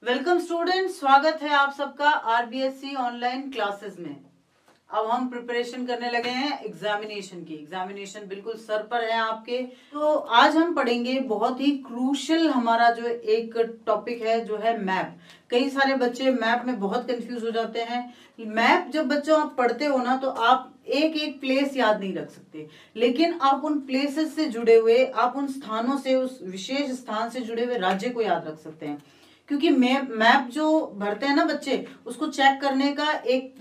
Welcome student, स्वागत है आप सबका आरबीएससी ऑनलाइन क्लासेस में। अब हम प्रिपरेशन करने लगे हैं एग्जामिनेशन की। एग्जामिनेशन बिल्कुल सर पर है आपके। तो आज हम पढ़ेंगे बहुत ही क्रूशियल हमारा जो एक टॉपिक है जो है मैप। कई सारे बच्चे मैप में बहुत कंफ्यूज हो जाते हैं। मैप जब बच्चों आप पढ़ते हो ना तो आप एक एक प्लेस याद नहीं रख सकते, लेकिन आप उन प्लेसेस से जुड़े हुए, आप उन स्थानों से, उस विशेष स्थान से जुड़े हुए राज्य को याद रख सकते हैं। क्योंकि मैप जो भरते हैं ना बच्चे, उसको चेक करने का एक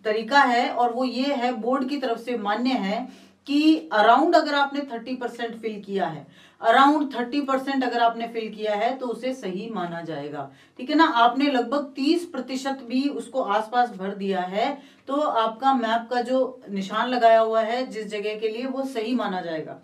तरीका है और वो ये है, बोर्ड की तरफ से मान्य है कि अराउंड अगर आपने 30% फिल किया है, अराउंड 30% अगर आपने फिल किया है तो उसे सही माना जाएगा। ठीक है ना। आपने लगभग 30% भी उसको आसपास भर दिया है तो आपका मैप का जो निशान लगाया हुआ है जिस जगह के लिए, वो सही माना जाएगा।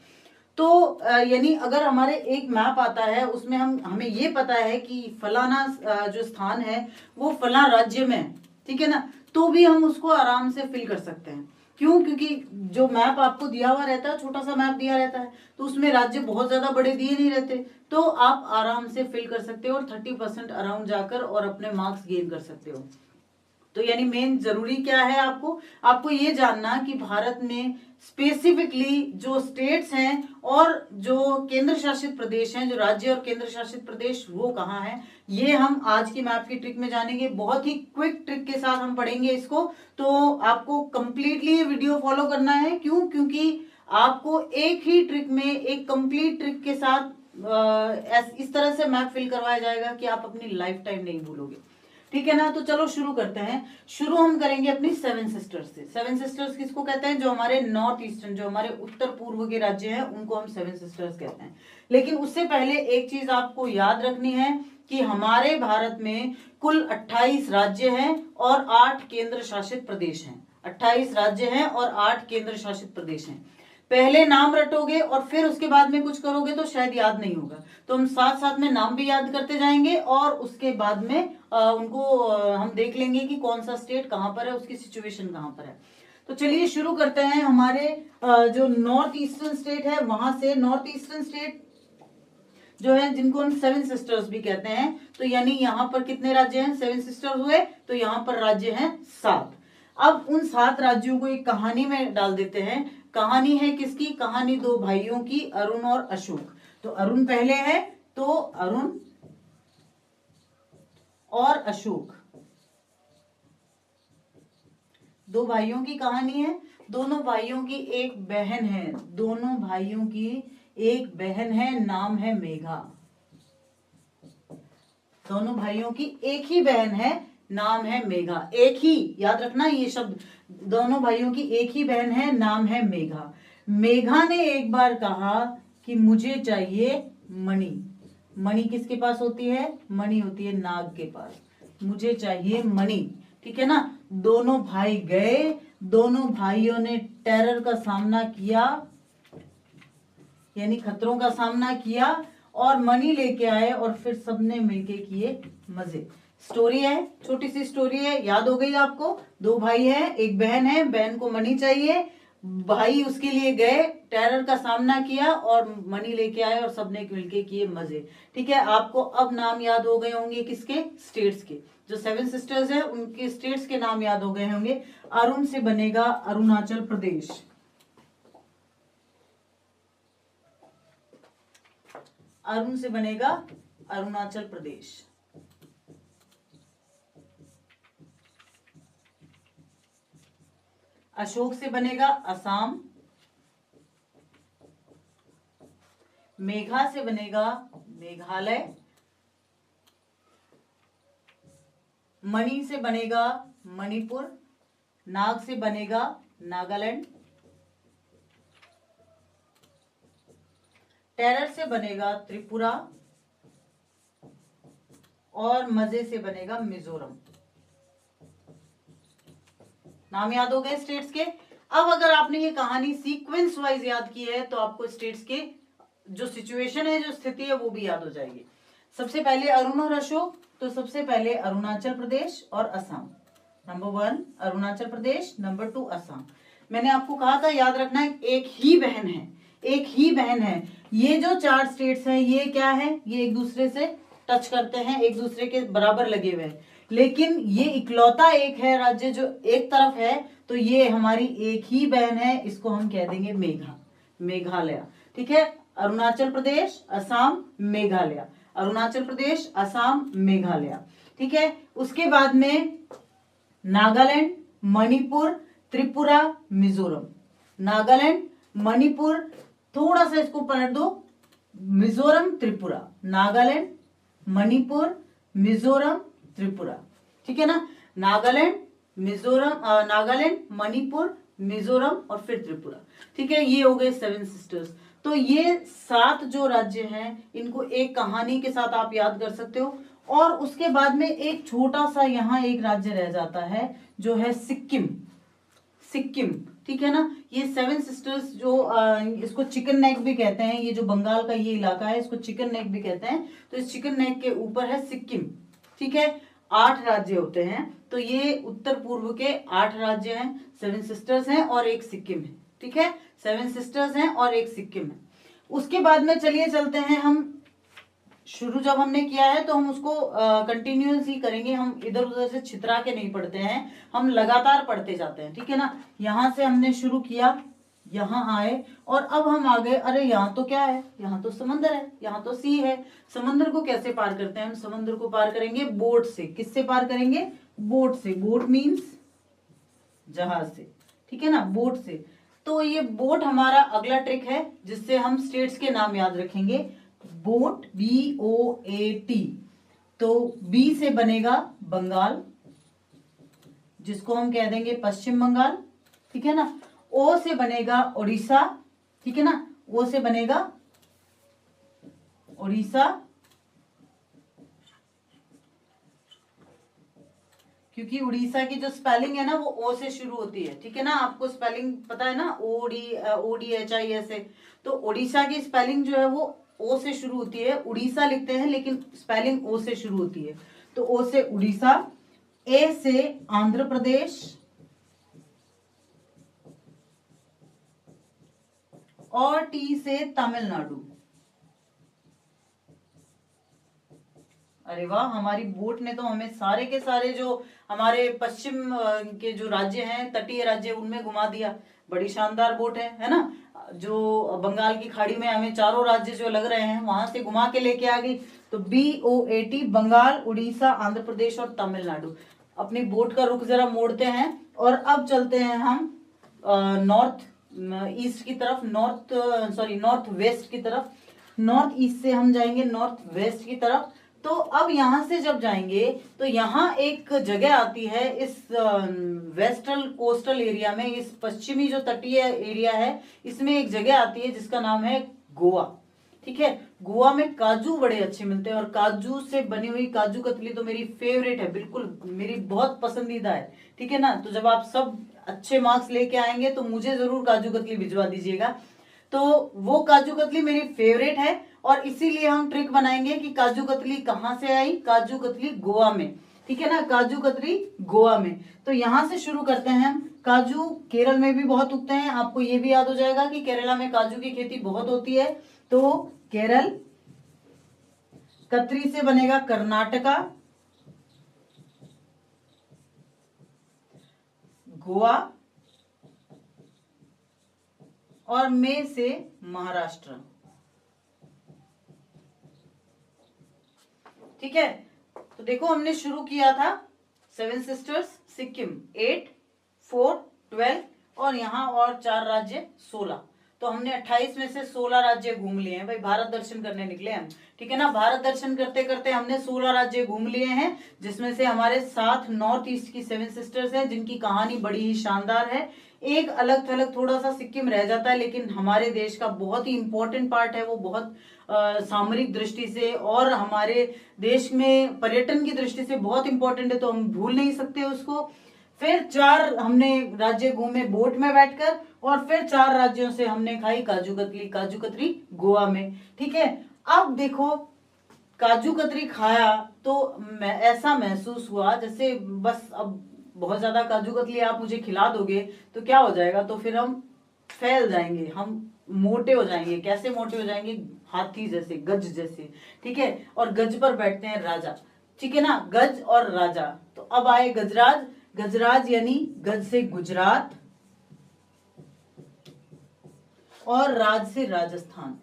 तो यानी अगर हमारे एक मैप आता है उसमें हमें ये पता है कि फलाना जो स्थान है वो फला राज्य में है, ठीक है ना, तो भी हम उसको आराम से फिल कर सकते हैं। क्यों? क्योंकि जो मैप आपको दिया हुआ रहता है, छोटा सा मैप दिया रहता है, तो उसमें राज्य बहुत ज्यादा बड़े दिए नहीं रहते, तो आप आराम से फिल कर सकते हो और 30% अराउंड जाकर और अपने मार्क्स गेन कर सकते हो। तो यानी मेन जरूरी क्या है, आपको ये जानना कि भारत में स्पेसिफिकली जो स्टेट्स हैं और जो केंद्र शासित प्रदेश हैं, जो राज्य और केंद्र शासित प्रदेश, वो कहाँ हैं। ये हम आज की मैप की ट्रिक में जानेंगे। बहुत ही क्विक ट्रिक के साथ हम पढ़ेंगे इसको। तो आपको कंप्लीटली ये वीडियो फॉलो करना है। क्यों? क्योंकि आपको एक ही ट्रिक में, एक कंप्लीट ट्रिक के साथ इस तरह से मैप फिल करवाया जाएगा कि आप अपनी लाइफ टाइम नहीं भूलोगे। ठीक है ना। तो चलो शुरू करते हैं। शुरू हम करेंगे अपनी सेवन सिस्टर्स से। सेवन सिस्टर्स किसको कहते हैं? जो हमारे नॉर्थ ईस्टर्न, जो हमारे उत्तर पूर्व के राज्य हैं, उनको हम सेवन सिस्टर्स कहते हैं। लेकिन उससे पहले एक चीज आपको याद रखनी है कि हमारे भारत में कुल 28 राज्य हैं और 8 केंद्र शासित प्रदेश हैं। 28 राज्य हैं और 8 केंद्र शासित प्रदेश हैं। पहले नाम रटोगे और फिर उसके बाद में कुछ करोगे तो शायद याद नहीं होगा, तो हम साथ साथ में नाम भी याद करते जाएंगे और उसके बाद में उनको हम देख लेंगे कि कौन सा स्टेट कहां पर है, उसकी सिचुएशन कहां पर है। तो चलिए शुरू करते हैं। हमारे जो नॉर्थ ईस्टर्न स्टेट है वहां से। नॉर्थ ईस्टर्न स्टेट जो है, जिनको हम सेवन सिस्टर्स भी कहते हैं, तो यानी यहाँ पर कितने राज्य हैं? सेवन सिस्टर्स हुए, तो यहाँ पर राज्य हैं 7। अब उन 7 राज्यों को एक कहानी में डाल देते हैं। कहानी है किसकी? कहानी 2 भाइयों की, अरुण और अशोक। तो अरुण पहले है, तो अरुण और अशोक 2 भाइयों की कहानी है। दोनों भाइयों की एक बहन है, दोनों भाइयों की एक बहन है, नाम है मेघा। दोनों भाइयों की एक ही बहन है, नाम है मेघा। एक ही, याद रखना ये शब्द, दोनों भाइयों की एक ही बहन है, नाम है मेघा। मेघा ने एक बार कहा कि मुझे चाहिए मणि। मणि किसके पास होती है? मणि होती है नाग के पास। मुझे चाहिए मणि। ठीक है ना। दोनों भाई गए, दोनों भाइयों ने टेरर का सामना किया, यानी खतरों का सामना किया और मणि लेके आए और फिर सबने मिलके किए मजे। स्टोरी है, छोटी सी स्टोरी है, याद हो गई आपको। 2 भाई है, एक बहन है, बहन को मणि चाहिए, भाई उसके लिए गए, टेरर का सामना किया और मणि लेके आए और सबने मिलके किए मजे। ठीक है। आपको अब नाम याद हो गए होंगे किसके? स्टेट्स के। जो सेवन सिस्टर्स है उनके स्टेट्स के नाम याद हो गए होंगे। अरुण से बनेगा अरुणाचल प्रदेश, अरुण से बनेगा अरुणाचल प्रदेश। अशोक से बनेगा असम। मेघा से बनेगा मेघालय। मणि से बनेगा मणिपुर। नाग से बनेगा नागालैंड। टेरर से बनेगा त्रिपुरा और मजे से बनेगा मिजोरम। नाम याद हो गए स्टेट्स के। अब अगर आपने ये कहानी सीक्वेंस वाइज याद की है तो आपको स्टेट्स के जो सिचुएशन है, जो स्थिति है, वो भी याद हो जाएगी। सबसे पहले अरुण और अशोक, तो सबसे पहले अरुणाचल प्रदेश और असम। Number 1 Arunachal Pradesh, number 2 Assam. मैंने आपको कहा था याद रखना है, एक ही बहन है, एक ही बहन है। ये जो 4 स्टेट्स हैं ये क्या है? ये एक दूसरे से टच करते हैं, एक दूसरे के बराबर लगे हुए हैं, लेकिन ये इकलौता एक है राज्य जो एक तरफ है, तो ये हमारी एक ही बहन है, इसको हम कह देंगे मेघालय। ठीक है, अरुणाचल प्रदेश, असम, मेघालय, अरुणाचल प्रदेश, असम, मेघालय। ठीक है, उसके बाद में नागालैंड, मणिपुर, त्रिपुरा, मिजोरम। नागालैंड, मणिपुर, थोड़ा सा इसको पलट दो, मिजोरम, त्रिपुरा, नागालैंड, मणिपुर, मिजोरम, त्रिपुरा। ठीक है ना, नागालैंड, मिजोरम, नागालैंड, मणिपुर, मिजोरम और फिर त्रिपुरा। ठीक है, ये हो गए 7 सिस्टर्स। तो ये 7 जो राज्य हैं इनको एक कहानी के साथ आप याद कर सकते हो। और उसके बाद में एक छोटा सा यहाँ एक राज्य रह जाता है जो है सिक्किम। ठीक है ना, ये 7 सिस्टर्स जो इसको चिकन नेक भी कहते हैं, ये जो बंगाल का ये इलाका है इसको चिकन नेक भी कहते हैं, तो इस चिकन नेक के ऊपर है सिक्किम। ठीक है, 8 राज्य होते हैं, तो ये उत्तर पूर्व के 8 राज्य हैं, 7 सिस्टर्स हैं और एक सिक्किम है। ठीक है, 7 सिस्टर्स हैं और एक सिक्किम है। उसके बाद में चलिए चलते हैं, हम शुरू जब हमने किया है तो हम उसको कंटिन्यूस ही करेंगे, हम इधर उधर से छितरा के नहीं पढ़ते हैं, हम लगातार पढ़ते जाते हैं। ठीक है ना, यहां से हमने शुरू किया, यहाँ आए और अब हम आ गए, अरे यहाँ तो क्या है, यहाँ तो समंदर है, यहाँ तो सी है। समंदर को कैसे पार करते हैं हम? समंदर को पार करेंगे बोट से। किससे पार करेंगे? बोट से। बोट मीन्स जहाज से। ठीक है ना, बोट से। तो ये बोट हमारा अगला ट्रिक है जिससे हम स्टेट्स के नाम याद रखेंगे। Boat, BOAT। तो बी से बनेगा बंगाल, जिसको हम कह देंगे पश्चिम बंगाल। ठीक है ना, ओ से बनेगा उड़ीसा। ठीक है ना, ओ से बनेगा उड़ीसा, क्योंकि उड़ीसा की जो स्पेलिंग है ना वो ओ से शुरू होती है। ठीक है ना, आपको स्पेलिंग पता है ना, ODHI से। तो उड़ीसा की स्पेलिंग जो है वो ओ से शुरू होती है। उड़ीसा लिखते हैं लेकिन स्पेलिंग ओ से शुरू होती है। तो ओ से उड़ीसा, ए से आंध्र प्रदेश और टी से तमिलनाडु। अरे वाह, हमारी बोट ने तो हमें सारे के सारे जो हमारे पश्चिम के जो राज्य हैं, तटीय राज्य, उनमें घुमा दिया। बड़ी शानदार बोट है ना, जो बंगाल की खाड़ी में हमें चारों राज्य जो लग रहे हैं वहां से घुमा के लेके आ गई। तो BOAT, बंगाल, उड़ीसा, आंध्र प्रदेश और तमिलनाडु। अपनी बोट का रुख जरा मोड़ते हैं और अब चलते हैं हम नॉर्थ ईस्ट की तरफ, नॉर्थ वेस्ट की तरफ। नॉर्थ ईस्ट से हम जाएंगे नॉर्थ वेस्ट की तरफ। तो अब यहां से जब जाएंगे तो यहाँ एक जगह आती है इस वेस्टर्न कोस्टल एरिया में, इस पश्चिमी जो तटीय एरिया है इसमें एक जगह आती है जिसका नाम है गोवा। ठीक है, गोवा में काजू बड़े अच्छे मिलते हैं और काजू से बनी हुई काजू कतली तो मेरी फेवरेट है, बिल्कुल मेरी बहुत पसंदीदा है। ठीक है ना, तो जब आप सब अच्छे मार्क्स लेके आएंगे तो मुझे जरूर काजू कतली भिजवा दीजिएगा। तो वो काजू कतली मेरी फेवरेट है और इसीलिए हम ट्रिक बनाएंगे कि काजू कतली कहाँ से आई। काजू कतली गोवा में। ठीक है ना, काजू कतली गोवा में। तो यहां से शुरू करते हैं हम। काजू केरल में भी बहुत उगते हैं, आपको ये भी याद हो जाएगा कि केरला में काजू की खेती बहुत होती है। तो केरल, कतरी से बनेगा कर्नाटका, गोवा और में से महाराष्ट्र। ठीक है, तो देखो हमने शुरू किया था 7 सिस्टर्स, सिक्किम 8, 4, 12 और यहाँ और 4 राज्य 16। तो हमने 28 में से 16 राज्य घूम लिए हैं भाई, भारत दर्शन करने निकले हम। ठीक है ना, भारत दर्शन करते करते हमने 16 राज्य घूम लिए हैं, जिसमें से हमारे 7 नॉर्थ ईस्ट की 7 सिस्टर्स हैं जिनकी कहानी बड़ी ही शानदार है। एक अलग थलग थोड़ा सा सिक्किम रह जाता है, लेकिन हमारे देश का बहुत ही इंपॉर्टेंट पार्ट है वो, बहुत सामरिक दृष्टि से और हमारे देश में पर्यटन की दृष्टि से बहुत इंपॉर्टेंट है, तो हम भूल नहीं सकते उसको। फिर 4 हमने राज्य घूमे बोट में बैठकर और फिर 4 राज्यों से हमने खाई काजू कतरी गोवा में। ठीक है, अब देखो काजू कतरी खाया तो ऐसा महसूस हुआ जैसे बस अब बहुत ज्यादा काजू कतली आप मुझे खिला दोगे तो क्या हो जाएगा, तो फिर हम फैल जाएंगे, हम मोटे हो जाएंगे। कैसे मोटे हो जाएंगे? हाथी जैसे, गज जैसे, ठीक है, और गज पर बैठते हैं राजा, ठीक है ना, गज और राजा। तो अब आए गजराज, गजराज यानी गज से गुजरात और राज से राजस्थान,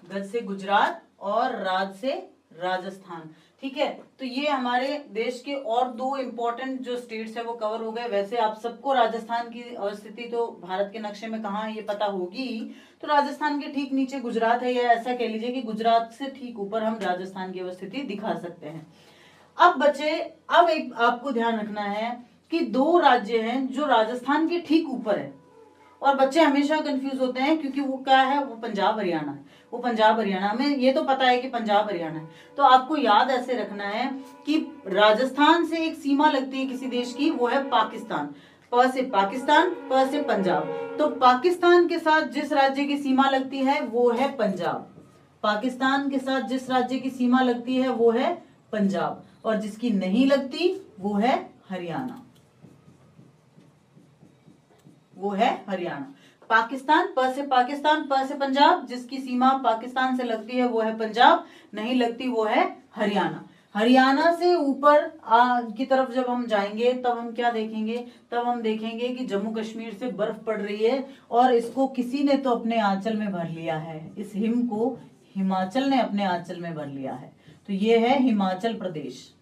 गज से गुजरात और राज से राजस्थान, ठीक है। तो ये हमारे देश के और दो इंपॉर्टेंट जो स्टेट्स है वो कवर हो गए। वैसे आप सबको राजस्थान की अवस्थिति तो भारत के नक्शे में कहाँ है ये पता होगी, तो राजस्थान के ठीक नीचे गुजरात है, या ऐसा कह लीजिए कि गुजरात से ठीक ऊपर हम राजस्थान की अवस्थिति दिखा सकते हैं। अब बचे, अब एक आपको ध्यान रखना है कि दो राज्य हैं जो राजस्थान के ठीक ऊपर है, और बच्चे हमेशा कंफ्यूज होते हैं क्योंकि वो क्या है, वो पंजाब हरियाणा है, वो पंजाब हरियाणा में ये तो पता है कि पंजाब हरियाणा है। तो आपको याद ऐसे रखना है कि राजस्थान से एक सीमा लगती है किसी देश की, वो है पाकिस्तान, प से पाकिस्तान, प से पंजाब। तो पाकिस्तान के साथ जिस राज्य की सीमा लगती है वो है पंजाब, पाकिस्तान के साथ जिस राज्य की सीमा लगती है वो है पंजाब, और जिसकी नहीं लगती वो है हरियाणा, वो है हरियाणा। पाकिस्तान, प से पाकिस्तान, प से पंजाब, जिसकी सीमा पाकिस्तान से लगती है वो है पंजाब, नहीं लगती वो है हरियाणा। हरियाणा से ऊपर की तरफ जब हम जाएंगे तब हम क्या देखेंगे, तब हम देखेंगे कि जम्मू कश्मीर से बर्फ पड़ रही है, और इसको किसी ने तो अपने आंचल में भर लिया है, इस हिम को हिमाचल ने अपने आंचल में भर लिया है। तो ये है हिमाचल प्रदेश,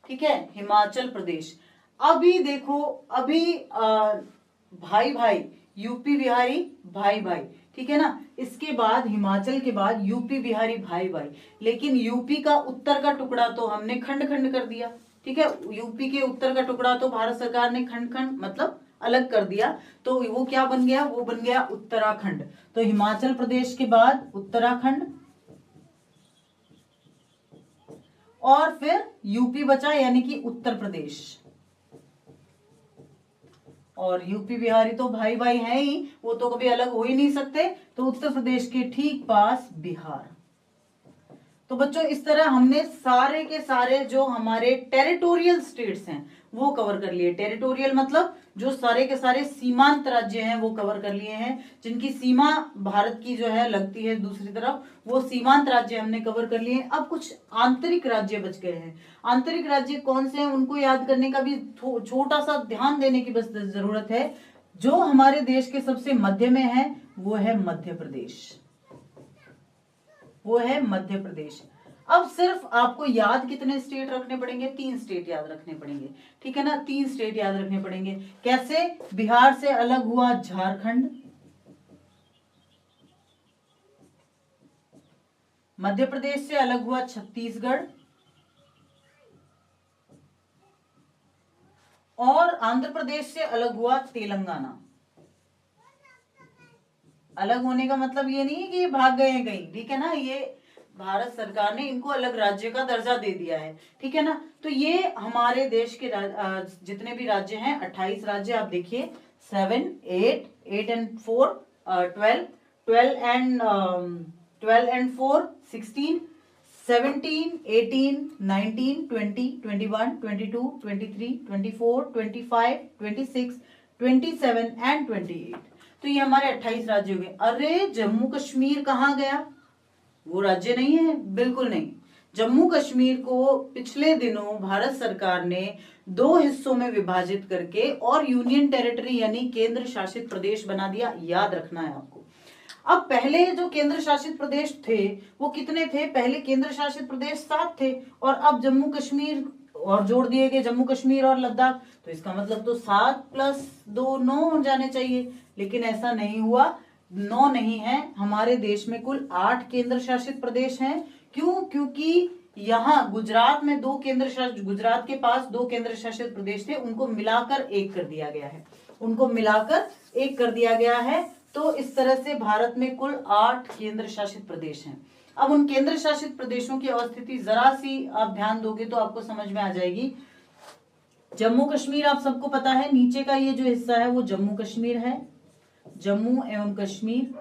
ठीक है, हिमाचल प्रदेश। अभी देखो, अभी भाई भाई, यूपी बिहारी भाई भाई, ठीक है ना, इसके बाद हिमाचल के बाद यूपी बिहारी भाई भाई, लेकिन यूपी का उत्तर का टुकड़ा तो हमने खंड खंड कर दिया, ठीक है, यूपी के उत्तर का टुकड़ा तो भारत सरकार ने खंड खंड मतलब अलग कर दिया, तो वो क्या बन गया, वो बन गया उत्तराखंड। तो हिमाचल प्रदेश के बाद उत्तराखंड, और फिर यूपी बचा यानी कि उत्तर प्रदेश, और यूपी बिहारी तो भाई भाई हैं ही, वो तो कभी अलग हो ही नहीं सकते। तो उत्तर प्रदेश के ठीक पास बिहार। तो बच्चों इस तरह हमने सारे के सारे जो हमारे टेरिटोरियल स्टेट्स हैं वो कवर कर लिए। टेरिटोरियल मतलब जो सारे के सारे सीमांत राज्य हैं वो कवर कर लिए हैं, जिनकी सीमा भारत की जो है लगती है दूसरी तरफ, वो सीमांत राज्य हमने कवर कर लिए। अब कुछ आंतरिक राज्य बच गए हैं। आंतरिक राज्य कौन से हैं उनको याद करने का भी छोटा सा ध्यान देने की बस जरूरत है। जो हमारे देश के सबसे मध्य में है वो है मध्य प्रदेश, वो है मध्य प्रदेश। अब सिर्फ आपको याद कितने स्टेट रखने पड़ेंगे, 3 स्टेट याद रखने पड़ेंगे, ठीक है ना, 3 स्टेट याद रखने पड़ेंगे। कैसे, बिहार से अलग हुआ झारखंड, मध्य प्रदेश से अलग हुआ छत्तीसगढ़, और आंध्र प्रदेश से अलग हुआ तेलंगाना। अलग होने का मतलब ये नहीं है कि ये भाग गए हैं कहीं, ठीक है ना, ये भारत सरकार ने इनको अलग राज्य का दर्जा दे दिया है, ठीक है ना। तो ये हमारे देश के जितने भी राज्य हैं 28 राज्य, आप देखिए 7, 8 एंड 4 12, 12 एंड 4 16, 17, 18, 19, 20, 21, 22, 23, 24, 25, 26, 27 एंड 28। तो ये हमारे 28 राज्य हो गए। अरे जम्मू कश्मीर कहाँ गया, वो राज्य नहीं है, बिल्कुल नहीं। जम्मू कश्मीर को पिछले दिनों भारत सरकार ने 2 हिस्सों में विभाजित करके और यूनियन टेरिटरी यानी केंद्र शासित प्रदेश बना दिया, याद रखना है आपको। अब पहले जो केंद्र शासित प्रदेश थे वो कितने थे, पहले केंद्र शासित प्रदेश 7 थे, और अब जम्मू कश्मीर और जोड़ दिए गए, जम्मू कश्मीर और लद्दाख। तो इसका मतलब तो 7 + 2 9 हो जाने चाहिए, लेकिन ऐसा नहीं हुआ, 9 नहीं है। हमारे देश में कुल 8 केंद्र शासित प्रदेश हैं। क्यों, क्योंकि यहाँ गुजरात में 2 केंद्र शासित, गुजरात के पास 2 केंद्र शासित प्रदेश थे, उनको मिलाकर 1 कर दिया गया है, उनको मिलाकर 1 कर दिया गया है। तो इस तरह से भारत में कुल 8 केंद्र शासित प्रदेश हैं। अब उन केंद्र शासित प्रदेशों की अवस्थिति जरा सी आप ध्यान दोगे तो आपको समझ में आ जाएगी। जम्मू कश्मीर आप सबको पता है, नीचे का ये जो हिस्सा है वो जम्मू कश्मीर है, जम्मू एवं कश्मीर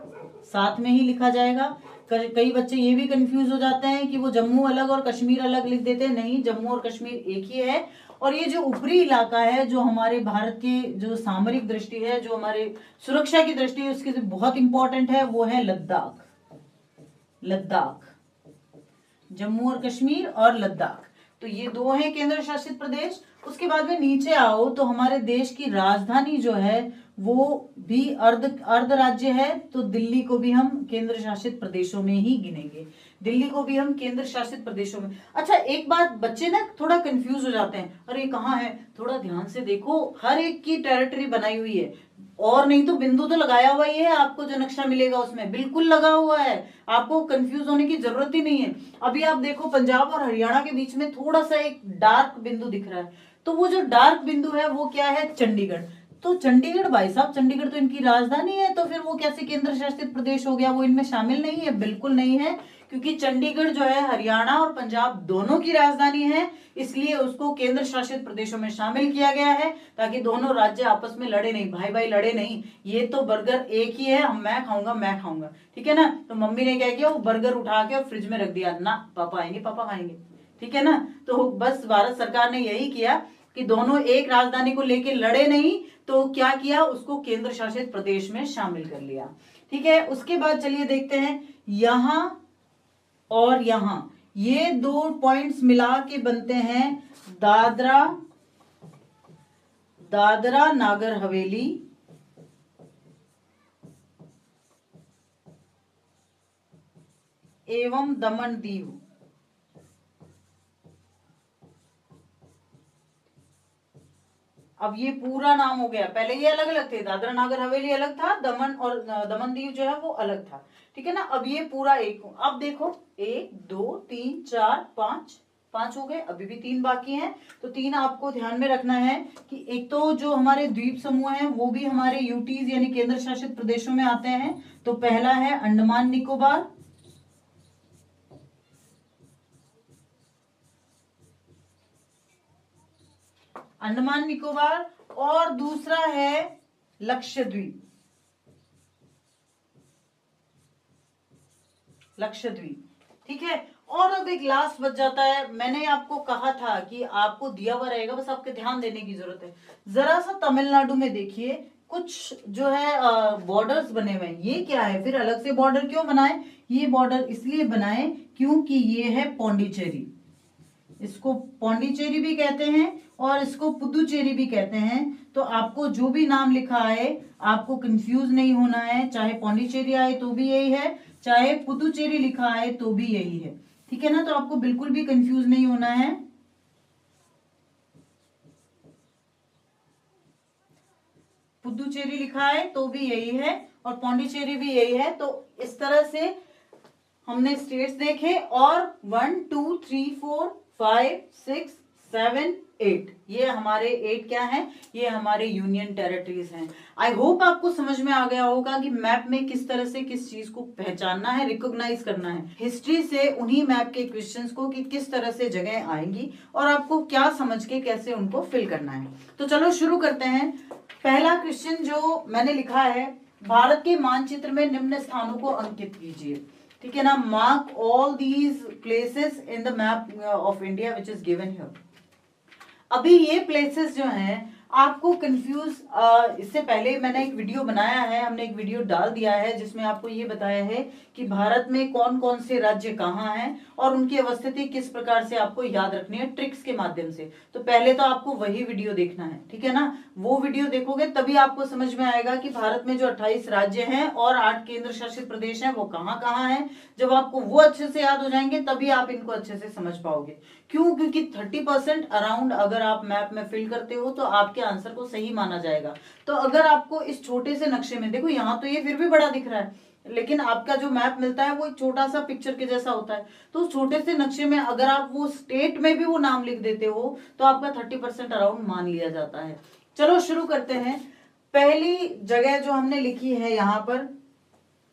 साथ में ही लिखा जाएगा। कई बच्चे ये भी कंफ्यूज हो जाते हैं कि वो जम्मू अलग और कश्मीर अलग लिख देते हैं, नहीं, जम्मू और कश्मीर एक ही है। और ये जो ऊपरी इलाका है, जो हमारे भारत की जो सामरिक दृष्टि है, जो हमारे सुरक्षा की दृष्टि है, उसके लिए बहुत इंपॉर्टेंट है, वो है लद्दाख। लद्दाख, जम्मू और कश्मीर और लद्दाख, तो ये दो हैं केंद्र शासित प्रदेश। उसके बाद में नीचे आओ तो हमारे देश की राजधानी जो है वो भी अर्ध राज्य है, तो दिल्ली को भी हम केंद्र शासित प्रदेशों में ही गिनेंगे। दिल्ली को भी हम केंद्र शासित प्रदेशों में। अच्छा, एक बात, बच्चे ना थोड़ा कंफ्यूज हो जाते हैं, अरे ये कहाँ है, थोड़ा ध्यान से देखो, हर एक की टेरिटरी बनाई हुई है, और नहीं तो बिंदु तो लगाया हुआ ही है, आपको जो नक्शा मिलेगा उसमें बिल्कुल लगा हुआ है, आपको कंफ्यूज होने की जरूरत ही नहीं है। अभी आप देखो पंजाब और हरियाणा के बीच में थोड़ा सा एक डार्क बिंदु दिख रहा है, तो वो जो डार्क बिंदु है वो क्या है, चंडीगढ़। तो चंडीगढ़, भाई साहब चंडीगढ़ तो इनकी राजधानी है, तो फिर वो कैसे केंद्र शासित प्रदेश हो गया, वो इनमें शामिल नहीं है, बिल्कुल नहीं है, क्योंकि चंडीगढ़ जो है हरियाणा और पंजाब दोनों की राजधानी है, इसलिए उसको केंद्र शासित प्रदेशों में शामिल किया गया है, ताकि दोनों राज्य आपस में लड़े नहीं, भाई भाई लड़े नहीं, ये तो बर्गर एक ही है, मैं खाऊंगा, ठीक है ना। तो मम्मी ने क्या किया, वो बर्गर उठा के और फ्रिज में रख दिया, ना पापा आएंगे पापा खाएंगे, ठीक है ना। तो बस भारत सरकार ने यही किया कि दोनों एक राजधानी को लेके लड़े नहीं, तो क्या किया, उसको केंद्र शासित प्रदेश में शामिल कर लिया, ठीक है। उसके बाद चलिए देखते हैं, यहां और यहां ये दो पॉइंट्स मिला के बनते हैं दादरा नागर हवेली एवं दमन दीव। अब ये पूरा नाम हो गया, पहले ये अलग अलग थे, दादरा नागर हवेली अलग था, दमन दीव जो है वो अलग था, ठीक है ना। अब ये पूरा एक, अब देखो 1 2 3 4 5 हो गए, अभी भी 3 बाकी हैं, तो 3 आपको ध्यान में रखना है कि एक तो जो हमारे द्वीप समूह हैं वो भी हमारे यूटीज यानी केंद्र शासित प्रदेशों में आते हैं। तो पहला है अंडमान निकोबार, अंडमान निकोबार, और दूसरा है लक्षद्वीप, ठीक है। और अब एक लास्ट बच जाता है, मैंने आपको कहा था कि आपको दिया हुआ रहेगा, बस आपके ध्यान देने की जरूरत है। जरा सा तमिलनाडु में देखिए, कुछ जो है बॉर्डर्स बने हुए हैं, ये क्या है, फिर अलग से बॉर्डर क्यों बनाए, ये बॉर्डर इसलिए बनाए क्योंकि ये है पौंडीचेरी, इसको पौंडीचेरी भी कहते हैं और इसको पुदुचेरी भी कहते हैं। तो आपको जो भी नाम लिखा है आपको कंफ्यूज नहीं होना है, चाहे पौंडीचेरी आए तो भी यही है, चाहे पुदुचेरी लिखा है तो भी यही है, ठीक है ना। तो आपको बिल्कुल भी कंफ्यूज नहीं होना है। पुदुचेरी लिखा है तो भी यही है और पौंडीचेरी भी यही है। तो इस तरह से हमने स्टेट्स देखे, और 1 2 3 4 5 6 7 8, ये हमारे 8 क्या हैं, ये हमारे यूनियन टेरिटरीज हैं। आई होप आपको समझ में आ गया होगा कि मैप में किस तरह से किस चीज को पहचानना है, रिकॉग्नाइज करना है, हिस्ट्री से उन्हीं मैप के क्वेश्चंस को कि किस तरह से जगह आएंगी और आपको क्या समझ के कैसे उनको फिल करना है। तो चलो शुरू करते हैं। पहला क्वेश्चन जो मैंने लिखा है, भारत के मानचित्र में निम्न स्थानों को अंकित कीजिए, ठीक है ना। Mark all these places in the map of India which is given here. अभी ये प्लेसेस जो हैं आपको कंफ्यूज, इससे पहले मैंने एक वीडियो बनाया है, हमने एक वीडियो डाल दिया है जिसमें आपको ये बताया है कि भारत में कौन कौन से राज्य कहाँ हैं और उनकी अवस्थिति किस प्रकार से आपको याद रखनी है ट्रिक्स के माध्यम से। तो पहले तो आपको वही वीडियो देखना है, ठीक है ना। वो वीडियो देखोगे तभी आपको समझ में आएगा कि भारत में जो 28 राज्य हैं और 8 केंद्र शासित प्रदेश हैं वो कहाँ कहाँ हैं। जब आपको वो अच्छे से याद हो जाएंगे तभी आप इनको अच्छे से समझ पाओगे। क्यों? क्योंकि 30% अराउंड अगर आप मैप में फिल करते हो तो आपके आंसर को सही माना जाएगा। तो अगर आपको इस छोटे से नक्शे में, देखो यहाँ तो ये फिर भी बड़ा दिख रहा है, लेकिन आपका जो मैप मिलता है वो एक छोटा सा पिक्चर के जैसा होता है। तो उस छोटे से नक्शे में अगर आप वो स्टेट में भी वो नाम लिख देते हो तो आपका 30% अराउंड मान लिया जाता है। चलो शुरू करते हैं। पहली जगह जो हमने लिखी है यहाँ पर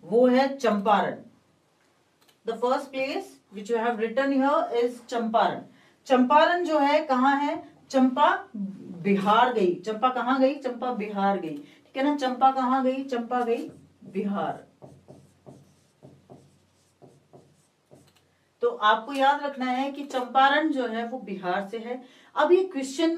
वो है Champaran. The first place which you have written here is Champaran. Champaran जो है कहाँ है? चंपा बिहार गई। चंपा कहाँ गई? चंपा बिहार गई, ठीक है ना। चंपा कहाँ गई? चंपा गई बिहार। तो आपको याद रखना है कि चंपारण जो है वो बिहार से है। अब ये क्वेश्चन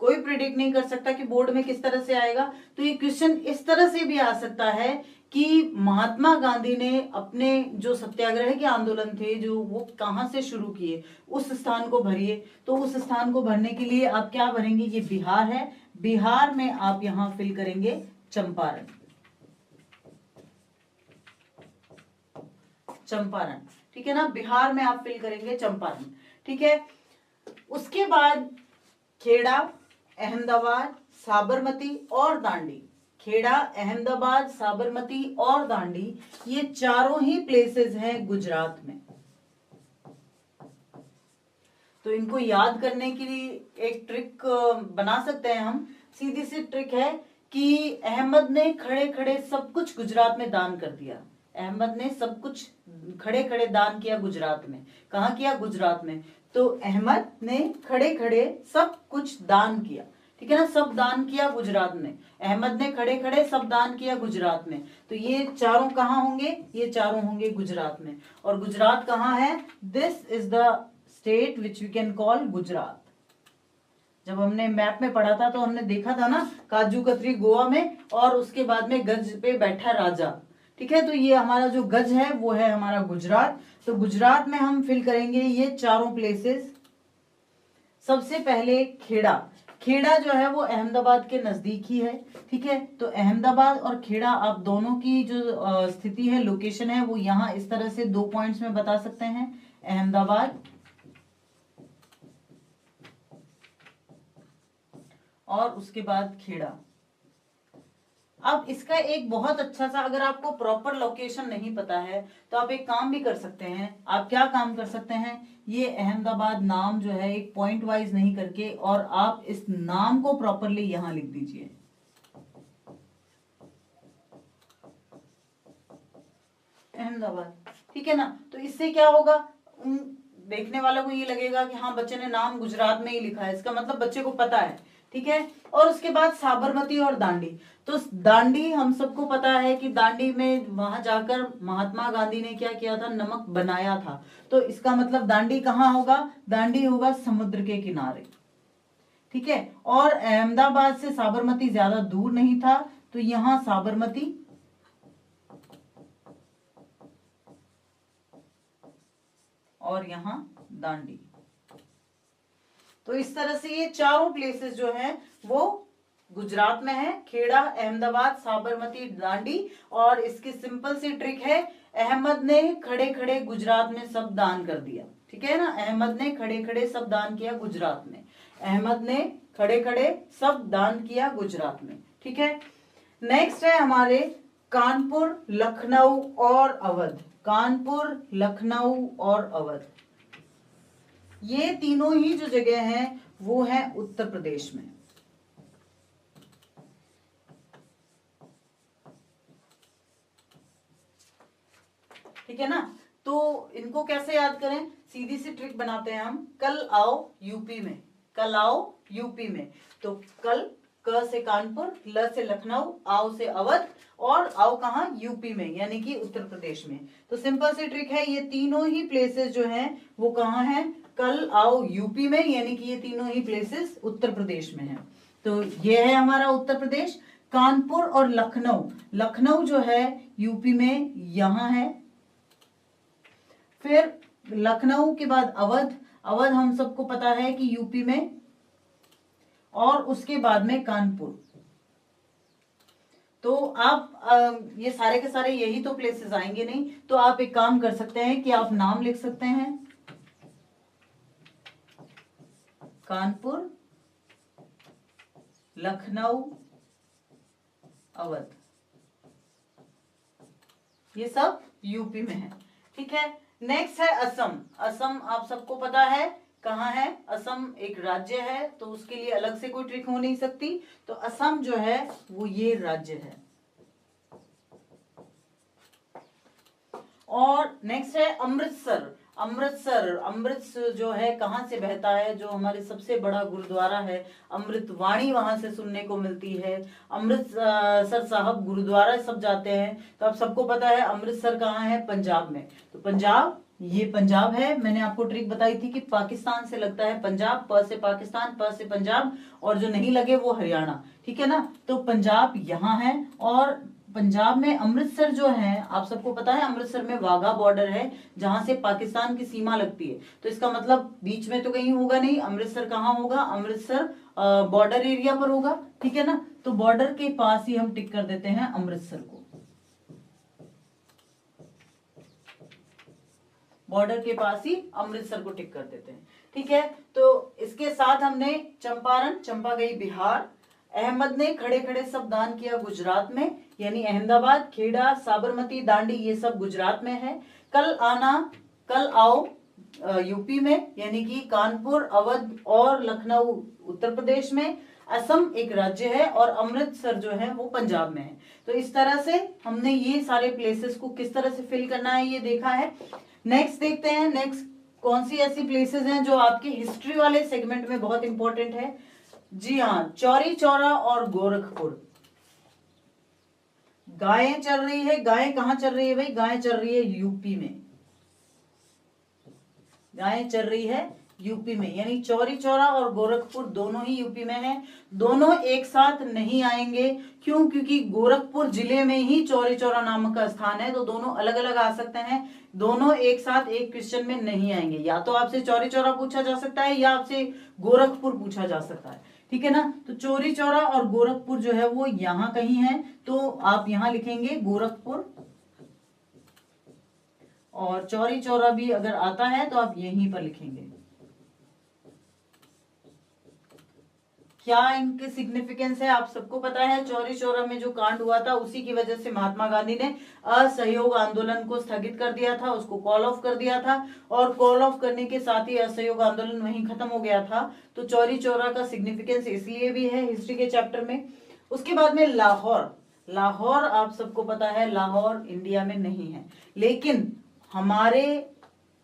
कोई प्रिडिक्ट नहीं कर सकता कि बोर्ड में किस तरह से आएगा, तो ये क्वेश्चन इस तरह से भी आ सकता है कि महात्मा गांधी ने अपने जो सत्याग्रह के आंदोलन थे जो वो कहां से शुरू किए, उस स्थान को भरिए। तो उस स्थान को भरने के लिए आप क्या भरेंगे, ये बिहार है, बिहार में आप यहां फिल करेंगे चंपारण। चंपारण, ठीक है ना, बिहार में आप फिल करेंगे चंपारण, ठीक है। उसके बाद खेड़ा, अहमदाबाद, साबरमती और दांडी। खेड़ा, अहमदाबाद, साबरमती और दांडी, ये चारों ही प्लेसेस हैं गुजरात में। तो इनको याद करने के लिए एक ट्रिक बना सकते हैं हम। सीधी सी ट्रिक है कि अहमद ने खड़े खड़े सब कुछ गुजरात में दान कर दिया। अहमद ने सब कुछ खड़े खड़े दान किया गुजरात में। कहाँ किया, गुजरात में। तो अहमद ने खड़े खड़े सब कुछ दान किया, ठीक है ना, सब दान किया गुजरात में। अहमद ने खड़े खड़े सब दान किया गुजरात में। तो ये चारों कहाँ होंगे, ये चारों होंगे गुजरात में। और गुजरात कहाँ है, this is the state which we can call Gujarat. जब हमने मैप में पढ़ा था तो हमने देखा था ना, काजू कतरी गोवा में और उसके बाद में गज पे बैठा राजा, ठीक है। तो ये हमारा जो गज है वो है हमारा गुजरात। तो गुजरात में हम फिल करेंगे ये चारों प्लेसेस। सबसे पहले खेड़ा। खेड़ा जो है वो अहमदाबाद के नजदीक ही है, ठीक है। तो अहमदाबाद और खेड़ा, आप दोनों की जो स्थिति है, लोकेशन है, वो यहाँ इस तरह से 2 पॉइंट्स में बता सकते हैं, अहमदाबाद और उसके बाद खेड़ा। अब इसका एक बहुत अच्छा सा, अगर आपको प्रॉपर लोकेशन नहीं पता है तो आप एक काम भी कर सकते हैं। आप क्या काम कर सकते हैं, ये अहमदाबाद नाम जो है एक पॉइंट वाइज नहीं करके, और आप इस नाम को प्रॉपरली यहां लिख दीजिए, अहमदाबाद, ठीक है ना। तो इससे क्या होगा, देखने वालों को ये लगेगा कि हाँ बच्चे ने नाम गुजरात में ही लिखा है, इसका मतलब बच्चे को पता है, ठीक है। और उसके बाद साबरमती और दांडी। तो दांडी हम सबको पता है कि दांडी में वहां जाकर महात्मा गांधी ने क्या किया था, नमक बनाया था। तो इसका मतलब दांडी कहाँ होगा, दांडी होगा समुद्र के किनारे, ठीक है। और अहमदाबाद से साबरमती ज्यादा दूर नहीं था, तो यहां साबरमती और यहां दांडी। तो इस तरह से ये चारों प्लेसेस जो हैं वो गुजरात में है, खेड़ा, अहमदाबाद, साबरमती, दांडी। और इसकी सिंपल सी ट्रिक है, अहमद ने खड़े खड़े गुजरात में सब दान कर दिया, ठीक है ना। अहमद ने खड़े खड़े सब दान किया गुजरात में, अहमद ने खड़े खड़े सब दान किया गुजरात में, ठीक है। नेक्स्ट है हमारे कानपुर, लखनऊ और अवध। कानपुर, लखनऊ और अवध, ये तीनों ही जो जगह हैं वो है उत्तर प्रदेश में, ठीक है ना। तो इनको कैसे याद करें, सीधी सी ट्रिक बनाते हैं हम। कल आओ यूपी में, कल आओ यूपी में। तो कल, क से कानपुर, ल से लखनऊ, आओ से अवध, और आओ कहाँ, यूपी में, यानी कि उत्तर प्रदेश में। तो सिंपल सी ट्रिक है, ये तीनों ही प्लेसेस जो हैं वो कहाँ हैं, कल आओ यूपी में, यानी कि ये तीनों ही प्लेसेस उत्तर प्रदेश में हैं। तो ये है हमारा उत्तर प्रदेश। कानपुर और लखनऊ, लखनऊ जो है यूपी में यहां है। फिर लखनऊ के बाद अवध, अवध हम सबको पता है कि यूपी में, और उसके बाद में कानपुर। तो आप ये सारे के सारे यही तो प्लेसेस आएंगे नहीं, तो आप एक काम कर सकते हैं कि आप नाम लिख सकते हैं, कानपुर, लखनऊ, अवध, ये सब यूपी में है, ठीक है। नेक्स्ट है असम। असम आप सबको पता है कहाँ है, असम एक राज्य है, तो उसके लिए अलग से कोई ट्रिक हो नहीं सकती। तो असम जो है वो ये राज्य है। और नेक्स्ट है अमृतसर। अमृतसर, अमृत जो है कहाँ से बहता है, जो हमारे सबसे बड़ा गुरुद्वारा है, अमृतवाणी वहां से सुनने को मिलती है। अमृतसर साहब गुरुद्वारा सब जाते हैं, तो आप सबको पता है अमृतसर कहाँ है, पंजाब में। तो पंजाब, ये पंजाब है। मैंने आपको ट्रिक बताई थी कि पाकिस्तान से लगता है पंजाब, प से पाकिस्तान, प से पंजाब, और जो नहीं लगे वो हरियाणा, ठीक है ना। तो पंजाब यहाँ है, और पंजाब में अमृतसर जो है, आप सबको पता है अमृतसर में वाघा बॉर्डर है, जहां से पाकिस्तान की सीमा लगती है। तो इसका मतलब बीच में तो कहीं होगा नहीं, अमृतसर कहाँ होगा, अमृतसर बॉर्डर एरिया पर होगा, ठीक है ना। तो बॉर्डर के पास ही हम टिक कर देते हैं अमृतसर को, बॉर्डर के पास ही अमृतसर को टिक कर देते हैं, ठीक है। तो इसके साथ हमने चंपारण, चंपा गई बिहार। अहमद ने खड़े खड़े सब दान किया गुजरात में, यानी अहमदाबाद, खेड़ा, साबरमती, दांडी, ये सब गुजरात में है। कल आओ यूपी में, यानी कि कानपुर, अवध और लखनऊ उत्तर प्रदेश में। असम एक राज्य है, और अमृतसर जो है वो पंजाब में है। तो इस तरह से हमने ये सारे प्लेसेस को किस तरह से फिल करना है ये देखा है। नेक्स्ट देखते हैं, नेक्स्ट कौन सी ऐसी प्लेसेस हैं जो आपके हिस्ट्री वाले सेगमेंट में बहुत इंपॉर्टेंट है। जी हाँ, चौरी चौरा और गोरखपुर। गायें चल रही है, गायें कहाँ चल रही है भाई, गायें चल रही है यूपी में, गायें चल रही है यूपी में, यानी चौरी चौरा और गोरखपुर दोनों ही यूपी में है। दोनों एक साथ नहीं आएंगे, क्यों, क्योंकि गोरखपुर जिले में ही चौरी चौरा नामक का स्थान है, तो दोनों अलग अलग आ सकते हैं। दोनों एक साथ एक क्वेश्चन में नहीं आएंगे, या तो आपसे चौरी चौरा पूछा जा सकता है या आपसे गोरखपुर पूछा जा सकता है, ठीक है ना। तो चौरी चौरा और गोरखपुर जो है वो यहाँ कहीं है, तो आप यहाँ लिखेंगे गोरखपुर, और चौरी चौरा भी अगर आता है तो आप यहीं पर लिखेंगे। क्या इनके सिग्निफिकेंस है आप सबको पता है। चौरी चौरा में जो कांड हुआ था, उसी की वजह से महात्मा गांधी ने असहयोग आंदोलन को स्थगित कर दिया था, उसको कॉल ऑफ कर दिया था, और कॉल ऑफ करने के साथ ही असहयोग आंदोलन वहीं खत्म हो गया था। तो चौरी चौरा का सिग्निफिकेंस इसलिए भी है हिस्ट्री के चैप्टर में। उसके बाद में लाहौर, लाहौर आप सबको पता है लाहौर इंडिया में नहीं है, लेकिन हमारे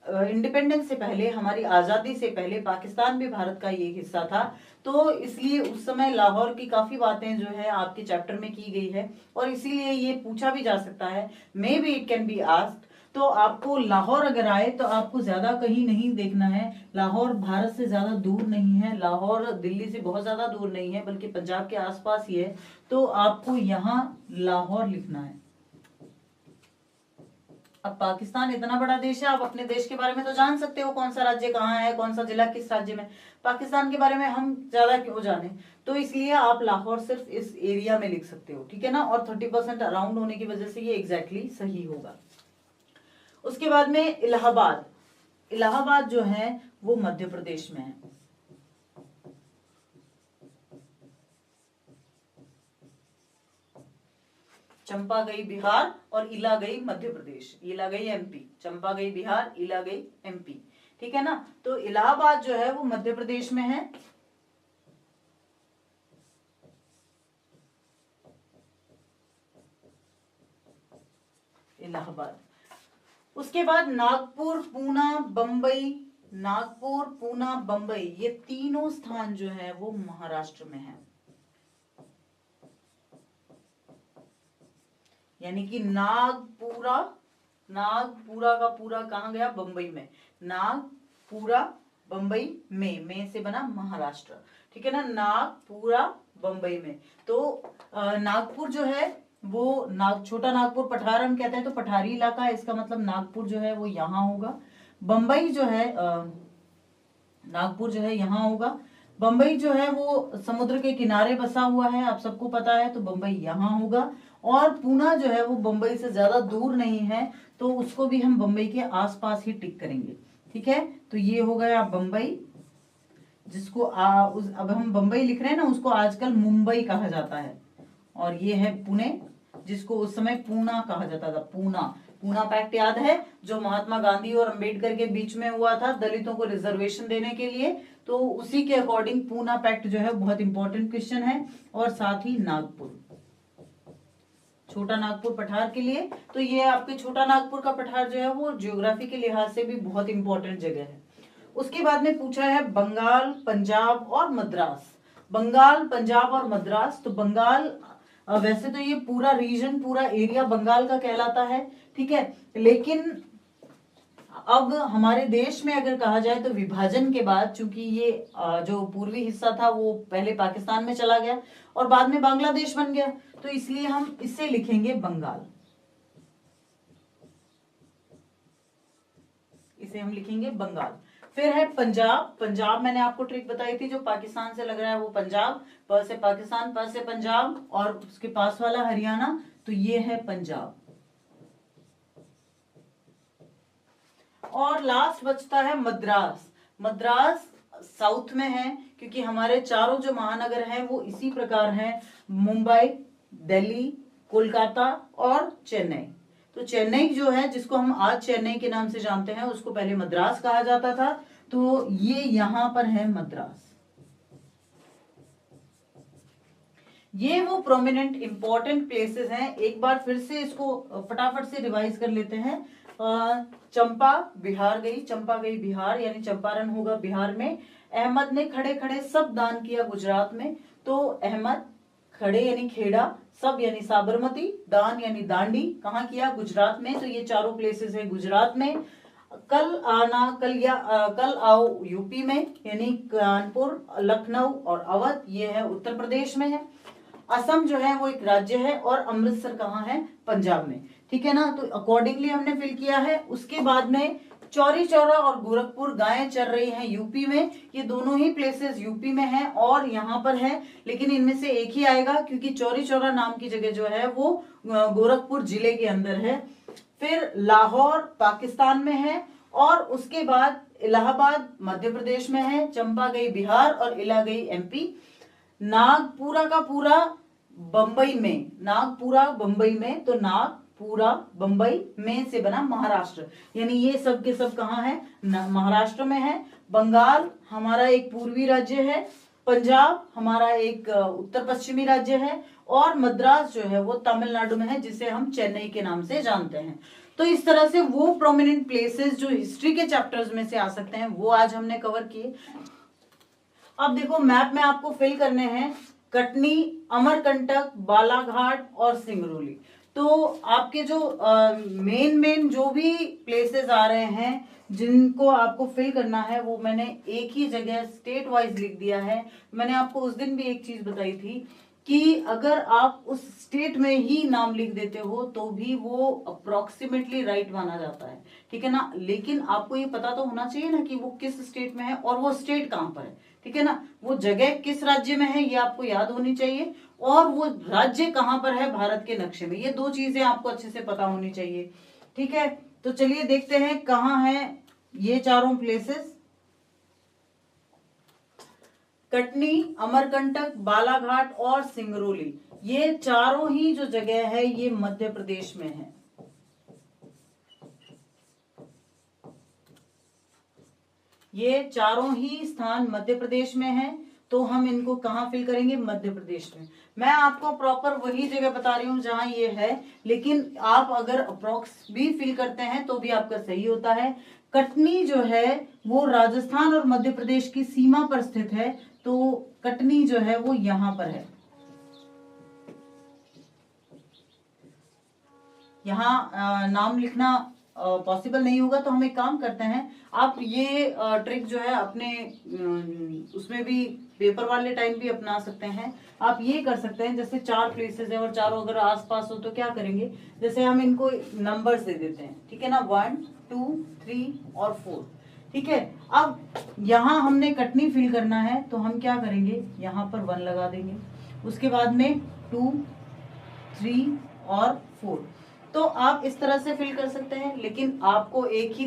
इंडिपेंडेंस से पहले, हमारी आजादी से पहले पाकिस्तान भी भारत का ये हिस्सा था, तो इसलिए उस समय लाहौर की काफी बातें जो है आपके चैप्टर में की गई है, और इसीलिए ये पूछा भी जा सकता है, may be it can be asked. तो आपको लाहौर अगर आए तो आपको ज्यादा कहीं नहीं देखना है, लाहौर भारत से ज्यादा दूर नहीं है, लाहौर दिल्ली से बहुत ज्यादा दूर नहीं है, बल्कि पंजाब के आसपास ही है। तो आपको यहाँ लाहौर लिखना है। अब पाकिस्तान इतना बड़ा देश है, आप अपने देश के बारे में तो जान सकते हो, कौन सा राज्य कहाँ है, कौन सा जिला किस राज्य में। पाकिस्तान के बारे में हम ज्यादा क्यों जाने, तो इसलिए आप लाहौर सिर्फ इस एरिया में लिख सकते हो, ठीक है ना। और 30% अराउंड होने की वजह से ये एग्जैक्टली सही होगा। उसके बाद में इलाहाबाद, इलाहाबाद जो है वो मध्य प्रदेश में है। चंपा गई बिहार और इला गई मध्य प्रदेश, इला गई एमपी, चंपा गई बिहार, इला गई एमपी, ठीक है ना। तो इलाहाबाद जो है वो मध्य प्रदेश में है। इलाहाबाद। उसके बाद नागपुर, पूना, बंबई, नागपुर, पूना, बंबई, ये तीनों स्थान जो है वो महाराष्ट्र में है। यानी कि नागपुरा, नागपुरा का पूरा कहां गया, बंबई में। नागपुरा बंबई में से बना महाराष्ट्र, ठीक है ना। नागपुरा बंबई में। तो नागपुर जो है वो छोटा नागपुर पठार हम कहते हैं, तो पठारी इलाका है, इसका मतलब नागपुर जो है वो यहाँ होगा। बंबई जो है नागपुर जो है यहाँ होगा। बंबई जो है वो समुद्र के किनारे बसा हुआ है, आप सबको पता है, तो बंबई यहाँ होगा। और पूना जो है वो बंबई से ज्यादा दूर नहीं है, तो उसको भी हम बंबई के आसपास ही टिक करेंगे, ठीक है। तो ये हो गया बंबई, जिसको अब हम बंबई लिख रहे हैं ना, उसको आजकल मुंबई कहा जाता है। और ये है पुणे, जिसको उस समय पूना कहा जाता था। पूना पैक्ट याद है, जो महात्मा गांधी और अंबेडकर के बीच में हुआ था दलितों को रिजर्वेशन देने के लिए, तो उसी के अकॉर्डिंग पूना पैक्ट जो है बहुत इंपॉर्टेंट क्वेश्चन है। और साथ ही नागपुर, छोटा नागपुर पठार के लिए। तो ये आपके छोटा नागपुर का पठार जो है वो ज्योग्राफी के लिहाज से भी बहुत इंपॉर्टेंट जगह है। उसके बाद में पूछा है बंगाल, पंजाब और मद्रास। बंगाल, पंजाब और मद्रास। तो बंगाल वैसे तो ये पूरा रीजन, पूरा एरिया बंगाल का कहलाता है, ठीक है, लेकिन अब हमारे देश में अगर कहा जाए तो विभाजन के बाद, चूंकि ये जो पूर्वी हिस्सा था वो पहले पाकिस्तान में चला गया और बाद में बांग्लादेश बन गया, तो इसलिए हम इसे लिखेंगे बंगाल। इसे हम लिखेंगे बंगाल। फिर है पंजाब। पंजाब मैंने आपको ट्रिक बताई थी, जो पाकिस्तान से लग रहा है वो पंजाब, प से पाकिस्तान, प से पंजाब और उसके पास वाला हरियाणा, तो ये है पंजाब। और लास्ट बचता है मद्रास। मद्रास साउथ में है, क्योंकि हमारे चारों जो महानगर हैं वो इसी प्रकार हैं, मुंबई, दिल्ली, कोलकाता और चेन्नई। तो चेन्नई जो है, जिसको हम आज चेन्नई के नाम से जानते हैं, उसको पहले मद्रास कहा जाता था। तो ये यहां पर है मद्रास। ये वो प्रोमिनेंट इंपॉर्टेंट प्लेसेस हैं। एक बार फिर से इसको फटाफट से रिवाइज कर लेते हैं। चंपा बिहार गई, चंपा गई बिहार, यानी चंपारण होगा बिहार में। अहमद ने खड़े खड़े सब दान किया गुजरात में। तो अहमद, खड़े यानी खेड़ा, सब यानी साबरमती, दान यानी दांडी, कहाँ किया? गुजरात में। तो ये चारों प्लेसेस है गुजरात में। कल आना, कल आओ यूपी में, यानी कानपुर, लखनऊ और अवध, ये है उत्तर प्रदेश में है। असम जो है वो एक राज्य है और अमृतसर कहाँ है? पंजाब में, ठीक है ना। तो अकॉर्डिंगली हमने फिल किया है। उसके बाद में चौरी चौरा और गोरखपुर गायें चर रही हैं यूपी में। ये दोनों ही प्लेसेस यूपी में हैं और यहाँ पर है, लेकिन इनमें से एक ही आएगा, क्योंकि चौरी चौरा नाम की जगह जो है वो गोरखपुर जिले के अंदर है। फिर लाहौर पाकिस्तान में है और उसके बाद इलाहाबाद मध्य प्रदेश में है। चंपा गई बिहार और इला गई एमपी। नागपुरा का पूरा बंबई में, नागपुरा बंबई में, तो नागपुरा बंबई में से बना महाराष्ट्र, यानी ये सब के सब कहाँ है? महाराष्ट्र में है। बंगाल हमारा एक पूर्वी राज्य है, पंजाब हमारा एक उत्तर पश्चिमी राज्य है और मद्रास जो है वो तमिलनाडु में है, जिसे हम चेन्नई के नाम से जानते हैं। तो इस तरह से वो प्रोमिनेंट प्लेसेस जो हिस्ट्री के चैप्टर्स में से आ सकते हैं वो आज हमने कवर किए। अब देखो मैप में आपको फिल करने हैं कटनी, अमरकंटक, बालाघाट और सिंगरौली। तो आपके जो मेन जो भी प्लेसेस आ रहे हैं जिनको आपको फिल करना है, वो मैंने एक ही जगह स्टेट वाइज लिख दिया है। मैंने आपको उस दिन भी एक चीज बताई थी कि अगर आप उस स्टेट में ही नाम लिख देते हो तो भी वो अप्रोक्सीमेटली राइट माना जाता है, ठीक है ना। लेकिन आपको ये पता तो होना चाहिए ना कि वो किस स्टेट में है और वो स्टेट कहाँ पर है, ठीक है ना। वो जगह किस राज्य में है ये आपको याद होनी चाहिए और वो राज्य कहाँ पर है भारत के नक्शे में, ये दो चीजें आपको अच्छे से पता होनी चाहिए, ठीक है। तो चलिए देखते हैं कहाँ है ये चारों प्लेसेस। कटनी, अमरकंटक, बालाघाट और सिंगरौली, ये चारों ही जो जगह है ये मध्य प्रदेश में है। ये चारों ही स्थान मध्य प्रदेश में है, तो हम इनको कहाँ फिल करेंगे? मध्य प्रदेश में। मैं आपको प्रॉपर वही जगह बता रही हूँ जहां ये है, लेकिन आप अगर अप्रोक्स भी फिल करते हैं तो भी आपका सही होता है। कटनी जो है वो राजस्थान और मध्य प्रदेश की सीमा पर स्थित है, तो कटनी जो है वो यहां पर है। यहाँ नाम लिखना पॉसिबल नहीं होगा, तो हम एक काम करते हैं, आप ये ट्रिक जो है अपने उसमें भी पेपर वाले टाइम भी अपना सकते हैं। आप ये कर सकते हैं, जैसे 4 प्लेसेस है और चारों अगर आसपास हो तो क्या करेंगे, जैसे हम इनको नंबर्स दे देते हैं, ठीक है ना, 1, 2, 3 और 4, ठीक है। अब यहाँ हमने कटनी फिल करना है तो हम क्या करेंगे, यहाँ पर 1 लगा देंगे, उसके बाद में 2, 3 और 4। तो आप इस तरह से फिल कर सकते हैं, लेकिन आपको एक ही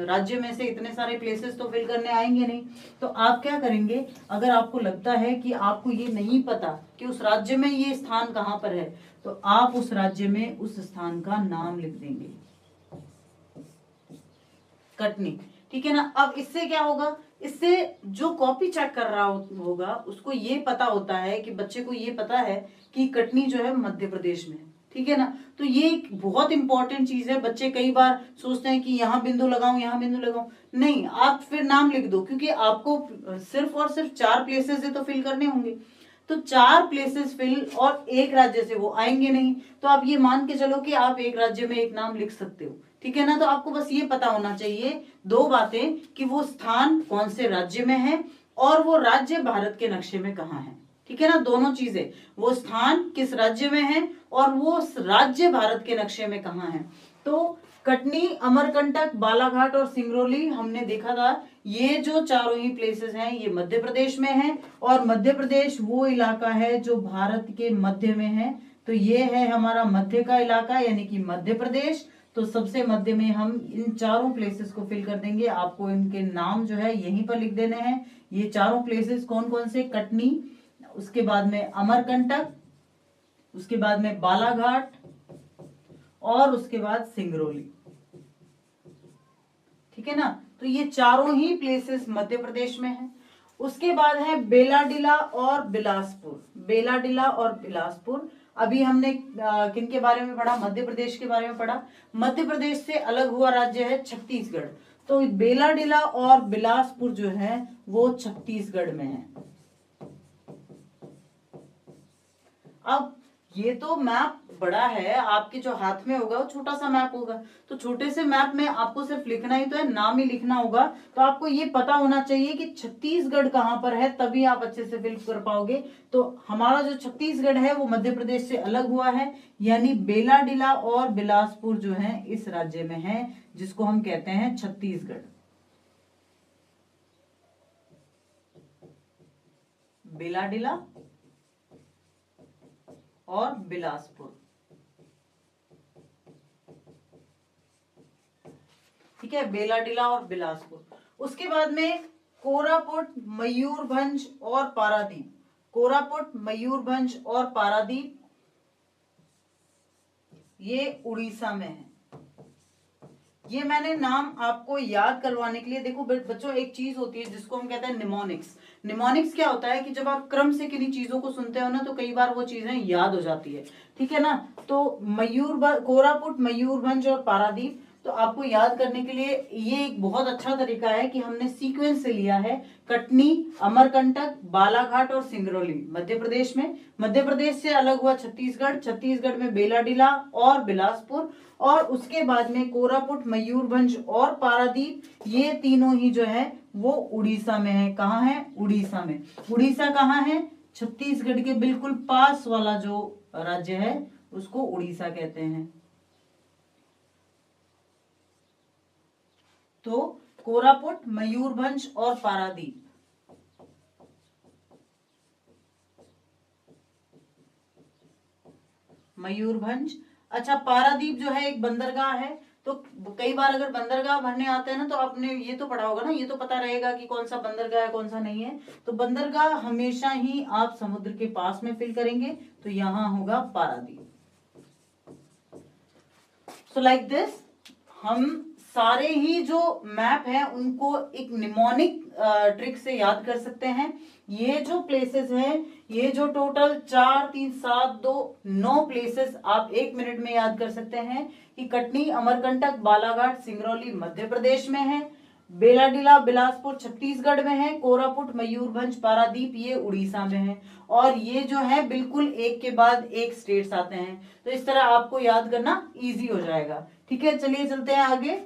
राज्य में से इतने सारे प्लेसेस तो फिल करने आएंगे नहीं। तो आप क्या करेंगे, अगर आपको लगता है कि आपको ये नहीं पता कि उस राज्य में ये स्थान कहाँ पर है, तो आप उस राज्य में उस स्थान का नाम लिख देंगे, कटनी, ठीक है ना। अब इससे क्या होगा, इससे जो कॉपी चेक कर रहा होगा उसको ये पता होता है कि बच्चे को ये पता है कि कटनी जो है मध्य प्रदेश में, ठीक है ना। तो ये एक बहुत इंपॉर्टेंट चीज है। बच्चे कई बार सोचते हैं कि यहाँ बिंदु लगाऊं, यहाँ बिंदु लगाऊं, नहीं, आप फिर नाम लिख दो, क्योंकि आपको सिर्फ और सिर्फ 4 प्लेसेस है तो फिल करने होंगे। तो 4 प्लेसेस फिल और एक राज्य से वो आएंगे नहीं, तो आप ये मान के चलो कि आप एक राज्य में एक नाम लिख सकते हो, ठीक है ना। तो आपको बस ये पता होना चाहिए 2 बातें, कि वो स्थान कौन से राज्य में है और वो राज्य भारत के नक्शे में कहाँ है, ठीक है ना। दोनों चीजें, वो स्थान किस राज्य में है और वो राज्य भारत के नक्शे में कहाँ है। तो कटनी, अमरकंटक, बालाघाट और सिंगरौली हमने देखा था, ये जो चारों ही प्लेसेस हैं ये मध्य प्रदेश में हैं, और मध्य प्रदेश वो इलाका है जो भारत के मध्य में है। तो ये है हमारा मध्य का इलाका, यानी कि मध्य प्रदेश। तो सबसे मध्य में हम इन चारों प्लेसेस को फिल कर देंगे। आपको इनके नाम जो है यहीं पर लिख देने हैं। ये चारों प्लेसेस कौन कौन से, कटनी, उसके बाद में अमरकंटक, उसके बाद में बालाघाट और उसके बाद सिंगरौली, ठीक है ना। तो ये चारों ही प्लेसेस मध्य प्रदेश में है। उसके बाद है बेलाडीला और बिलासपुर। बेलाडीला और बिलासपुर, अभी हमने किन के बारे में पढ़ा, मध्य प्रदेश के बारे में पढ़ा। मध्य प्रदेश से अलग हुआ राज्य है छत्तीसगढ़। तो बेलाडीला और बिलासपुर जो है वो छत्तीसगढ़ में है। अब ये तो मैप बड़ा है, आपके जो हाथ में होगा वो छोटा सा मैप होगा, तो छोटे से मैप में आपको सिर्फ लिखना ही तो है, नाम ही लिखना होगा। तो आपको ये पता होना चाहिए कि छत्तीसगढ़ कहाँ पर है, तभी आप अच्छे से फिल कर पाओगे। तो हमारा जो छत्तीसगढ़ है वो मध्य प्रदेश से अलग हुआ है, यानी बेलाडीला और बिलासपुर जो है इस राज्य में है, जिसको हम कहते हैं छत्तीसगढ़। बेलाडीला और बिलासपुर, ठीक है, बेलाडीला और बिलासपुर। उसके बाद में कोरापुट, मयूरभंज और पारादीप। कोरापुट, मयूरभंज और पारादीप ये उड़ीसा में है। ये मैंने नाम आपको याद करवाने के लिए, देखो बच्चों एक चीज होती है जिसको हम कहते हैं निमोनिक्स। निमोनिक्स क्या होता है कि जब आप क्रम से किन्हीं चीजों को सुनते हो ना तो कई बार वो चीजें याद हो जाती है, ठीक है ना। तो कोरापुट, मयूरभंज और पारादीप, तो आपको याद करने के लिए ये एक बहुत अच्छा तरीका है कि हमने सीक्वेंस से लिया है। कटनी, अमरकंटक, बालाघाट और सिंगरौली मध्य प्रदेश में। मध्य प्रदेश से अलग हुआ छत्तीसगढ़। छत्तीसगढ़ में बेलाडीला और बिलासपुर, और उसके बाद में कोरापुट, मयूरभंज और पारादीप, ये तीनों ही जो है वो उड़ीसा में है। कहाँ है, उड़ीसा में। उड़ीसा कहाँ है, छत्तीसगढ़ के बिल्कुल पास वाला जो राज्य है उसको उड़ीसा कहते हैं। तो कोरापुट, मयूरभंज और पारादीप, मयूरभंज। अच्छा, पारादीप जो है एक बंदरगाह है। तो कई बार अगर बंदरगाह भरने आते हैं ना तो आपने ये तो पढ़ा होगा ना, ये तो पता रहेगा कि कौन सा बंदरगाह है कौन सा नहीं है। तो बंदरगाह हमेशा ही आप समुद्र के पास में फिल करेंगे, तो यहां होगा पारादीप। सो लाइक दिस हम सारे ही जो मैप हैं उनको एक निमोनिक ट्रिक से याद कर सकते हैं। ये जो प्लेसेस हैं, ये जो टोटल 4, 3, 7, 2, 9 प्लेसेस आप 1 मिनट में याद कर सकते हैं कि कटनी, अमरकंटक, बालाघाट, सिंगरौली मध्य प्रदेश में है, बेलाडीला, बिलासपुर छत्तीसगढ़ में है, कोरापुट, मयूरभंज, पारादीप ये उड़ीसा में है। और ये जो है बिल्कुल एक के बाद एक स्टेट्स आते हैं, तो इस तरह आपको याद करना इजी हो जाएगा। ठीक है, चलिए चलते हैं आगे।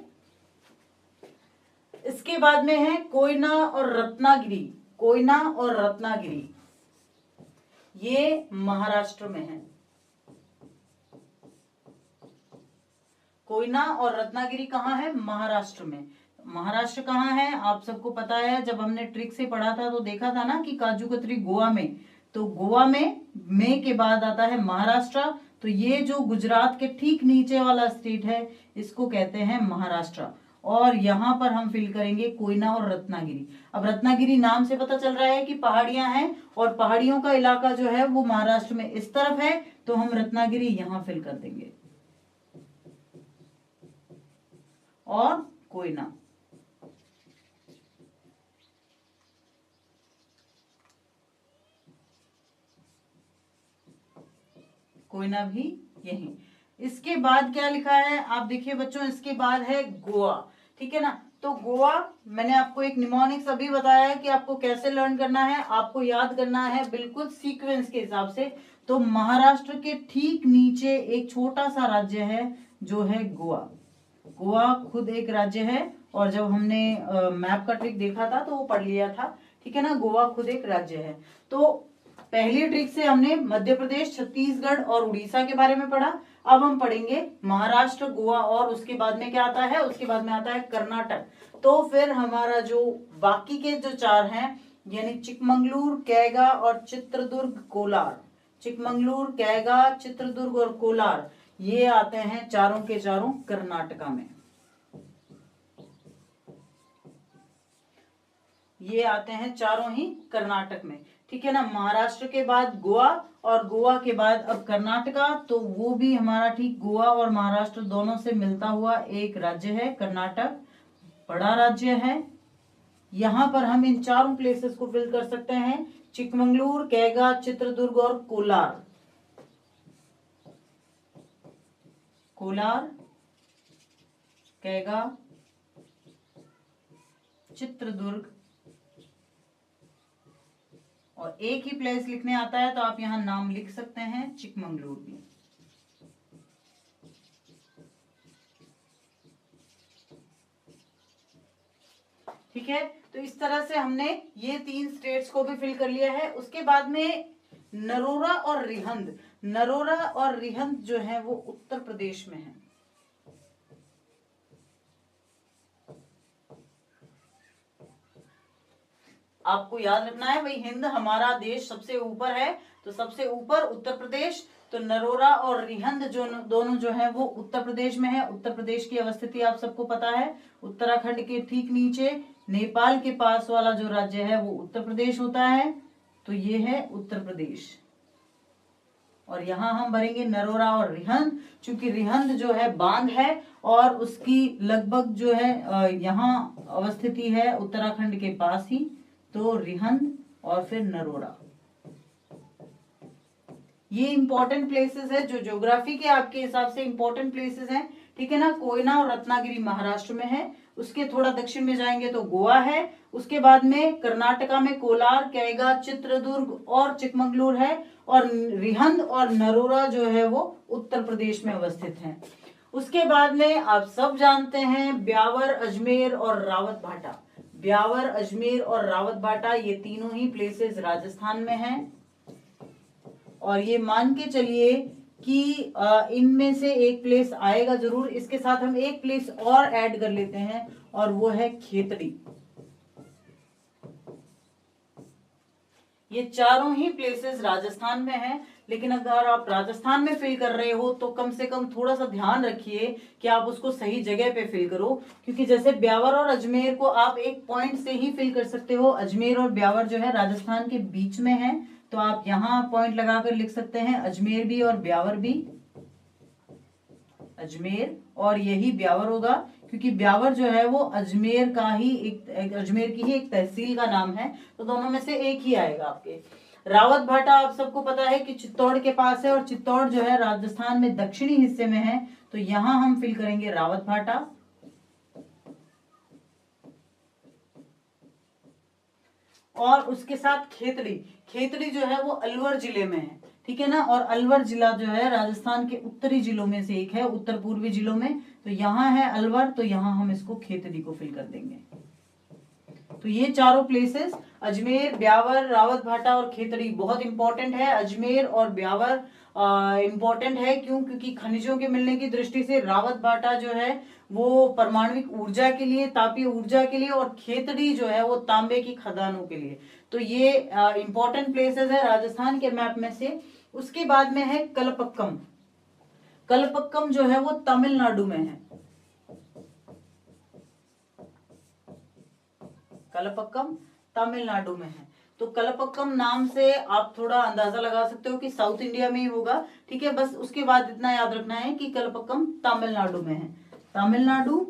इसके बाद में है कोयना और रत्नागिरी। कोयना और रत्नागिरी ये महाराष्ट्र में है। कोयना और रत्नागिरी कहाँ है, महाराष्ट्र में। महाराष्ट्र कहाँ है आप सबको पता है, जब हमने ट्रिक से पढ़ा था तो देखा था ना कि काजू कतरी गोवा में, तो गोवा में के बाद आता है महाराष्ट्र। तो ये जो गुजरात के ठीक नीचे वाला स्टेट है इसको कहते हैं महाराष्ट्र। और यहां पर हम फिल करेंगे कोयना और रत्नागिरी। अब रत्नागिरी नाम से पता चल रहा है कि पहाड़ियां हैं, और पहाड़ियों का इलाका जो है वो महाराष्ट्र में इस तरफ है, तो हम रत्नागिरी यहां फिल कर देंगे। और कोयना, कोयना भी यही। इसके बाद क्या लिखा है आप देखिए बच्चों, इसके बाद है गोवा, ठीक है ना। तो गोवा मैंने आपको एक निमोनिक्स अभी बताया है कि आपको कैसे लर्न करना है, आपको याद करना है बिल्कुल सीक्वेंस के हिसाब से। तो महाराष्ट्र के ठीक नीचे एक छोटा सा राज्य है जो है गोवा। गोवा खुद एक राज्य है, और जब हमने मैप का ट्रिक देखा था तो वो पढ़ लिया था, ठीक है ना। गोवा खुद एक राज्य है। तो पहली ट्रिक से हमने मध्य प्रदेश, छत्तीसगढ़ और उड़ीसा के बारे में पढ़ा। अब हम पढ़ेंगे महाराष्ट्र, गोवा, और उसके बाद में क्या आता है, उसके बाद में आता है कर्नाटक। तो फिर हमारा जो बाकी के जो 4 हैं, यानी चिकमंगलुरु, कैगा और चित्रदुर्ग, कोलार, चिकमंगलुरु, कैगा, चित्रदुर्ग और कोलार, ये आते हैं चारों के चारों कर्नाटका में। ये आते हैं चारों ही कर्नाटक में, ठीक है ना। महाराष्ट्र के बाद गोवा और गोवा के बाद अब कर्नाटका, तो वो भी हमारा ठीक गोवा और महाराष्ट्र दोनों से मिलता हुआ एक राज्य है कर्नाटक, बड़ा राज्य है। यहां पर हम इन चारों प्लेसेस को फिल कर सकते हैं, चिकमंगलुरु, कैगा, चित्रदुर्ग और कोलार। कोलार, कैगा, चित्रदुर्ग, और एक ही प्लेस लिखने आता है तो आप यहां नाम लिख सकते हैं चिकमंगलुरु भी। ठीक है, तो इस तरह से हमने ये 3 स्टेट्स को भी फिल कर लिया है। उसके बाद में नरोरा और रिहंद, नरोरा और रिहंद जो है वो उत्तर प्रदेश में है। आपको याद रखना है भाई, हिंद हमारा देश सबसे ऊपर है, तो सबसे ऊपर उत्तर प्रदेश। तो नरोरा और रिहंद जो दोनों जो है वो उत्तर प्रदेश में है। उत्तर प्रदेश की अवस्थिति आप सबको पता है, उत्तराखंड के ठीक नीचे नेपाल के पास वाला जो राज्य है वो उत्तर प्रदेश होता है। तो ये है उत्तर प्रदेश, और यहां हम भरेंगे नरोरा और रिहंद, क्योंकि रिहंद जो है बांध है और उसकी लगभग जो है यहाँ अवस्थिति है उत्तराखंड के पास ही। तो रिहंद और फिर नरोरा, ये इंपॉर्टेंट प्लेसेस है जो ज्योग्राफी के आपके हिसाब से इंपॉर्टेंट प्लेसेस हैं, ठीक है ना। कोयना और रत्नागिरी महाराष्ट्र में है, उसके थोड़ा दक्षिण में जाएंगे तो गोवा है। उसके बाद में कर्नाटका में कोलार, कैगा, चित्रदुर्ग और चिकमंगलुरु है, और रिहंद और नरोरा जो है वो उत्तर प्रदेश में अवस्थित है। उसके बाद में आप सब जानते हैं ब्यावर, अजमेर और रावत भाटा। ब्यावर, अजमेर और रावत भाटा ये तीनों ही प्लेसेस राजस्थान में हैं, और ये मान के चलिए कि इनमें से एक प्लेस आएगा जरूर। इसके साथ हम एक प्लेस और ऐड कर लेते हैं, और वो है खेतड़ी। ये चारों ही प्लेसेस राजस्थान में हैं, लेकिन अगर आप राजस्थान में फिल कर रहे हो तो कम से कम थोड़ा सा ध्यान रखिए कि आप उसको सही जगह पे फिल करो, क्योंकि जैसे ब्यावर और अजमेर को आप एक पॉइंट से ही फिल कर सकते हो। अजमेर और ब्यावर जो है राजस्थान के बीच में है, तो आप यहां पॉइंट लगाकर लिख सकते हैं अजमेर भी और ब्यावर भी। अजमेर और यही ब्यावर होगा, क्योंकि ब्यावर जो है वो अजमेर का ही अजमेर की ही एक तहसील का नाम है, तो दोनों में से एक ही आएगा आपके। रावत भाटा आप सबको पता है कि चित्तौड़ के पास है, और चित्तौड़ जो है राजस्थान में दक्षिणी हिस्से में है, तो यहां हम फिल करेंगे रावत भाटा। और उसके साथ खेतड़ी, खेतड़ी जो है वो अलवर जिले में है, ठीक है ना। और अलवर जिला जो है राजस्थान के उत्तरी जिलों में से एक है, उत्तर पूर्वी जिलों में। तो यहाँ है अलवर, तो यहाँ हम इसको खेतड़ी को फिल कर देंगे। तो ये चारों प्लेसेस अजमेर, ब्यावर, रावत भाटा और खेतड़ी बहुत इंपॉर्टेंट है। अजमेर और ब्यावर इंपॉर्टेंट है क्यों, क्योंकि खनिजों के मिलने की दृष्टि से। रावत भाटा जो है वो परमाणुविक ऊर्जा के लिए, तापीय ऊर्जा के लिए, और खेतड़ी जो है वो तांबे की खदानों के लिए। तो ये इंपॉर्टेंट प्लेसेस है राजस्थान के मैप में से। उसके बाद में है कलपक्कम। कलपक्कम जो है वो तमिलनाडु में है। कलपक्कम तमिलनाडु में है। तो कलपक्कम नाम से आप थोड़ा अंदाजा लगा सकते हो कि साउथ इंडिया में ही होगा, ठीक है। बस उसके बाद इतना याद रखना है कि कलपक्कम तमिलनाडु में है। तमिलनाडु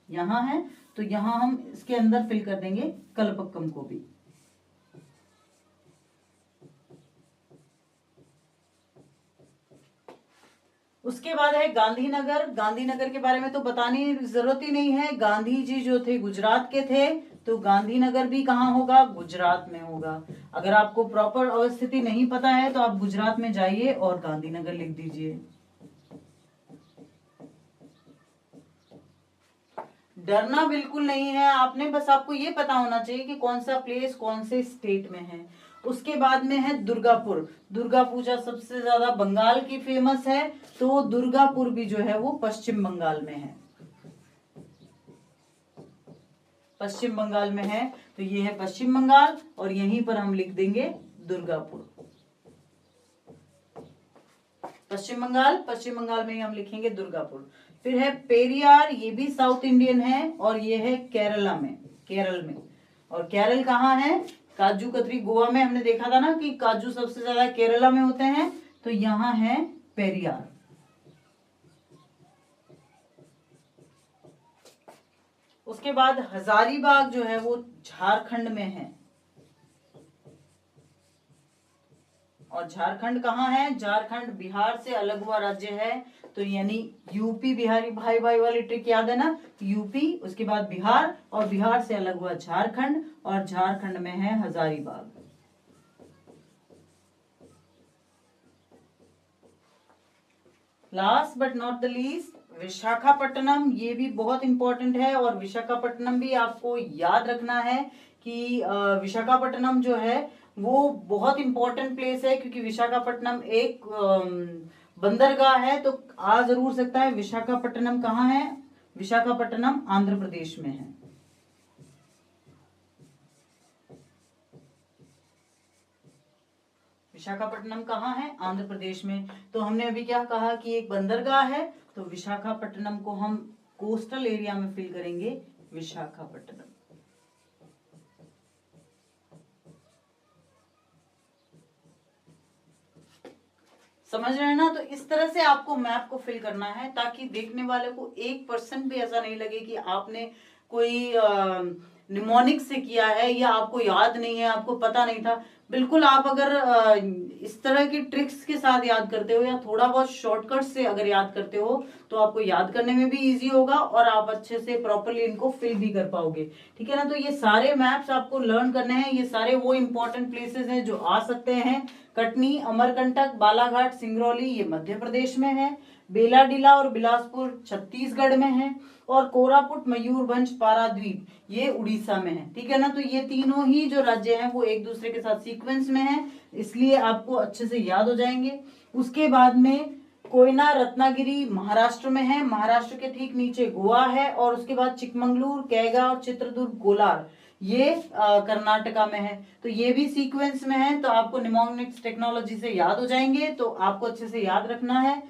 यहां है, तो यहां हम इसके अंदर फिल कर देंगे कलपक्कम को भी। उसके बाद है गांधीनगर। गांधीनगर के बारे में तो बताने की जरूरत ही नहीं है, गांधी जी जो थे गुजरात के थे, तो गांधीनगर भी कहाँ होगा, गुजरात में होगा। अगर आपको प्रॉपर अवस्थिति नहीं पता है तो आप गुजरात में जाइए और गांधीनगर लिख दीजिए। डरना बिल्कुल नहीं है आपने, बस आपको ये पता होना चाहिए कि कौन सा प्लेस कौन से स्टेट में है। उसके बाद में है दुर्गापुर। दुर्गा पूजा सबसे ज्यादा बंगाल की फेमस है, तो दुर्गापुर भी जो है वो पश्चिम बंगाल में है। पश्चिम बंगाल में है, तो ये है पश्चिम बंगाल और यहीं पर हम लिख देंगे दुर्गापुर। पश्चिम बंगाल में ही हम लिखेंगे दुर्गापुर। फिर है पेरियार, ये भी साउथ इंडियन है और ये है केरला में, केरल में। और केरल कहाँ है, काजू कतरी गोवा में हमने देखा था ना कि काजू सबसे ज्यादा केरला में होते हैं, तो यहाँ है पेरियार। उसके बाद हजारीबाग जो है वो झारखंड में है। और झारखंड कहाँ है, झारखंड बिहार से अलग हुआ राज्य है, तो यानी यूपी बिहारी भाई भाई वाली ट्रिक याद है ना, यूपी उसके बाद बिहार और बिहार से अलग हुआ झारखंड और झारखंड में है Hazaribagh. Last but not the least Visakhapatnam, ये भी बहुत इंपॉर्टेंट है और विशाखापट्टनम भी आपको याद रखना है कि विशाखापट्टनम जो है वो बहुत इंपॉर्टेंट प्लेस है, क्योंकि विशाखापट्टनम एक बंदरगाह है। तो आ जरूर सकता है, विशाखापट्टनम कहाँ है, विशाखापट्टनम आंध्र प्रदेश में है। विशाखापट्टनम कहाँ है, आंध्र प्रदेश में। तो हमने अभी क्या कहा कि एक बंदरगाह है, तो विशाखापट्टनम को हम कोस्टल एरिया में फिल करेंगे विशाखापट्टनम। समझ रहे हैं ना, तो इस तरह से आपको मैप को फिल करना है ताकि देखने वाले को 1% भी ऐसा नहीं लगे कि आपने कोई निमोनिक से किया है या आपको याद नहीं है, आपको पता नहीं था। बिल्कुल आप अगर इस तरह की ट्रिक्स के साथ याद करते हो या थोड़ा बहुत शॉर्टकट से अगर याद करते हो तो आपको याद करने में भी इजी होगा और आप अच्छे से प्रॉपरली इनको फिल भी कर पाओगे। ठीक है ना, तो ये सारे मैप्स आपको लर्न करने हैं, ये सारे वो इंपॉर्टेंट प्लेसेस हैं जो आ सकते हैं। कटनी, अमरकंटक, बालाघाट, सिंगरौली ये मध्य प्रदेश में है, बेलाडीला और बिलासपुर छत्तीसगढ़ में है, और कोरापुट, मयूरभंज, पारादीप ये उड़ीसा में है। ठीक है ना, तो ये तीनों ही जो राज्य हैं वो एक दूसरे के साथ सीक्वेंस में है, इसलिए आपको अच्छे से याद हो जाएंगे। उसके बाद में कोयना, रत्नागिरी महाराष्ट्र में है, महाराष्ट्र के ठीक नीचे गोवा है, और उसके बाद चिकमंगलूर, कैगा और चित्रदुर्ग, कोलार ये कर्नाटका में है। तो ये भी सीक्वेंस में है, तो आपको निमोनिक्स टेक्नोलॉजी से याद हो जाएंगे, तो आपको अच्छे से याद रखना है।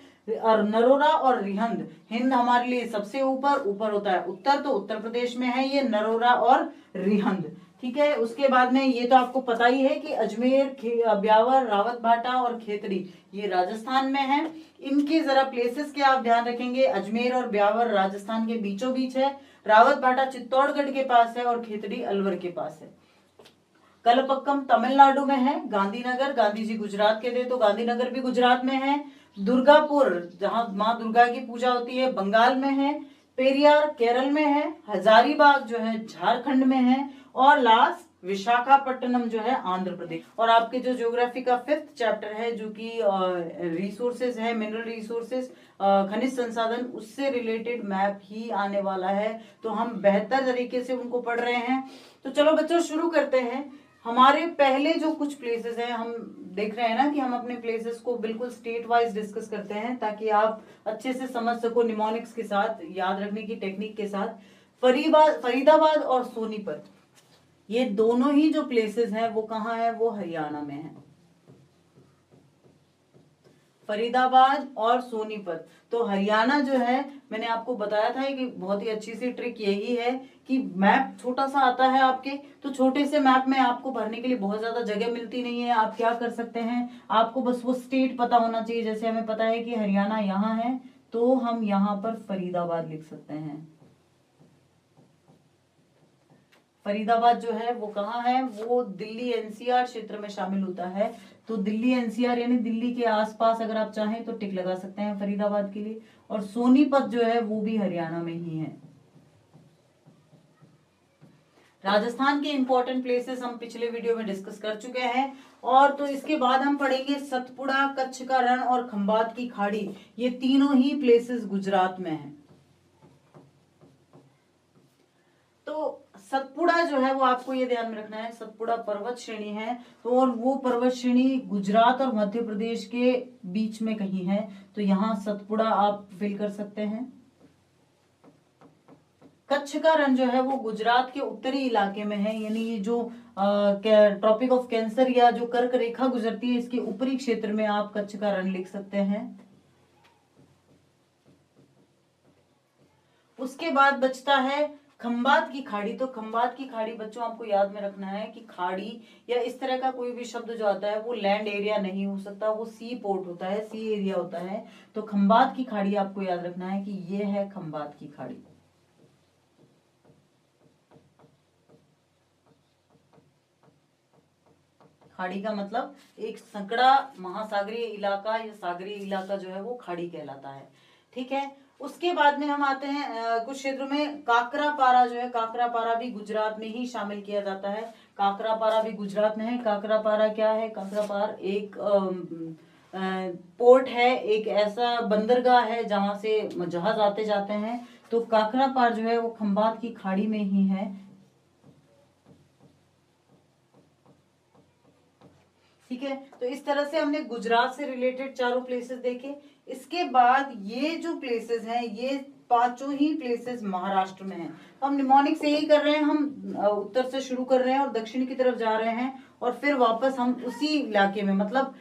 और नरोरा और रिहंद, हिंद हमारे लिए सबसे ऊपर ऊपर होता है उत्तर, तो उत्तर प्रदेश में है ये नरोरा और रिहंद। ठीक है, उसके बाद में ये तो आपको पता ही है कि अजमेर, ब्यावर, रावत भाटा और खेतड़ी ये राजस्थान में है। इनके जरा प्लेसेस के आप ध्यान रखेंगे, अजमेर और ब्यावर राजस्थान के बीचों बीच है, रावत भाटा चित्तौड़गढ़ के पास है और खेतड़ी अलवर के पास है। कलपक्कम तमिलनाडु में है, गांधीनगर, गांधी जी गुजरात के थे तो गांधीनगर भी गुजरात में है, दुर्गापुर जहां माँ दुर्गा की पूजा होती है बंगाल में है, पेरियार केरल में है, हजारीबाग जो है झारखंड में है, और लास्ट विशाखापट्टनम जो है आंध्र प्रदेश। और आपके जो ज्योग्राफी का 5th चैप्टर है जो कि रिसोर्सेज है, मिनरल रिसोर्सेज, खनिज संसाधन, उससे रिलेटेड मैप ही आने वाला है, तो हम बेहतर तरीके से उनको पढ़ रहे हैं। तो चलो बच्चों शुरू करते हैं। हमारे पहले जो कुछ प्लेसेस हैं, हम देख रहे हैं ना कि हम अपने प्लेसेस को बिल्कुल स्टेट वाइज डिस्कस करते हैं ताकि आप अच्छे से समझ सको निमोनिक्स के साथ, याद रखने की टेक्निक के साथ। फरीदाबाद और सोनीपत ये दोनों ही जो प्लेसेस हैं वो कहाँ है, वो हरियाणा में है। फरीदाबाद और सोनीपत, तो हरियाणा जो है मैंने आपको बताया था कि बहुत ही अच्छी सी ट्रिक यही है कि मैप छोटा सा आता है आपके, तो छोटे से मैप में आपको भरने के लिए बहुत ज्यादा जगह मिलती नहीं है। आप क्या कर सकते हैं, आपको बस वो स्टेट पता होना चाहिए। जैसे हमें पता है कि हरियाणा यहाँ है, तो हम यहाँ पर फरीदाबाद लिख सकते हैं। फरीदाबाद जो है वो कहाँ है, वो दिल्ली एनसीआर क्षेत्र में शामिल होता है। तो दिल्ली एनसीआर यानी दिल्ली के आसपास अगर आप चाहें तो टिक लगा सकते हैं फरीदाबाद के लिए। और सोनीपत जो है वो भी हरियाणा में ही है। राजस्थान के इंपॉर्टेंट प्लेसेस हम पिछले वीडियो में डिस्कस कर चुके हैं। और तो इसके बाद हम पढ़ेंगे सतपुड़ा, कच्छ का रण और खंबात की खाड़ी। ये तीनों ही प्लेसेस गुजरात में हैं। तो सतपुड़ा जो है वो आपको ये ध्यान में रखना है, सतपुड़ा पर्वत श्रेणी है। तो और वो पर्वत श्रेणी गुजरात और मध्य प्रदेश के बीच में कहीं है। तो यहाँ सतपुड़ा आप फिल कर सकते हैं। कच्छ का रण जो है वो गुजरात के उत्तरी इलाके में है, यानी ये जो ट्रॉपिक ऑफ कैंसर या जो कर्क रेखा गुजरती है इसके ऊपरी क्षेत्र में आप कच्छ का रण लिख सकते हैं। उसके बाद बचता है खंबात की खाड़ी। तो खंबात की खाड़ी बच्चों आपको याद में रखना है कि खाड़ी या इस तरह का कोई भी शब्द जो आता है वो लैंड एरिया नहीं हो सकता, वो सी पोर्ट होता है, सी एरिया होता है। तो खंबात की खाड़ी आपको याद रखना है कि ये है खंबात की खाड़ी। खाड़ी का मतलब एक संकड़ा महासागरीय इलाका या सागरीय इलाका जो है वो खाड़ी कहलाता है। ठीक है। उसके बाद में हम आते हैं कुछ क्षेत्रों में काकरापारा जो है, काकरापारा भी गुजरात में ही शामिल किया जाता है। काकरापारा भी गुजरात में है। काकरापारा क्या है? काकरापार एक पोर्ट है, एक ऐसा बंदरगाह है जहां से जहाज आते जाते हैं। तो काकरापार जो है वो खंबात की खाड़ी में ही है। ठीक है। तो इस तरह से हमने गुजरात से रिलेटेड चारों प्लेसेस देखे। इसके बाद ये जो प्लेसेस हैं ये पांचों ही प्लेसेस महाराष्ट्र में हैं। तो हम निमोनिक से यही कर रहे हैं, हम उत्तर से शुरू कर रहे हैं और दक्षिण की तरफ जा रहे हैं और फिर वापस हम उसी इलाके में मतलब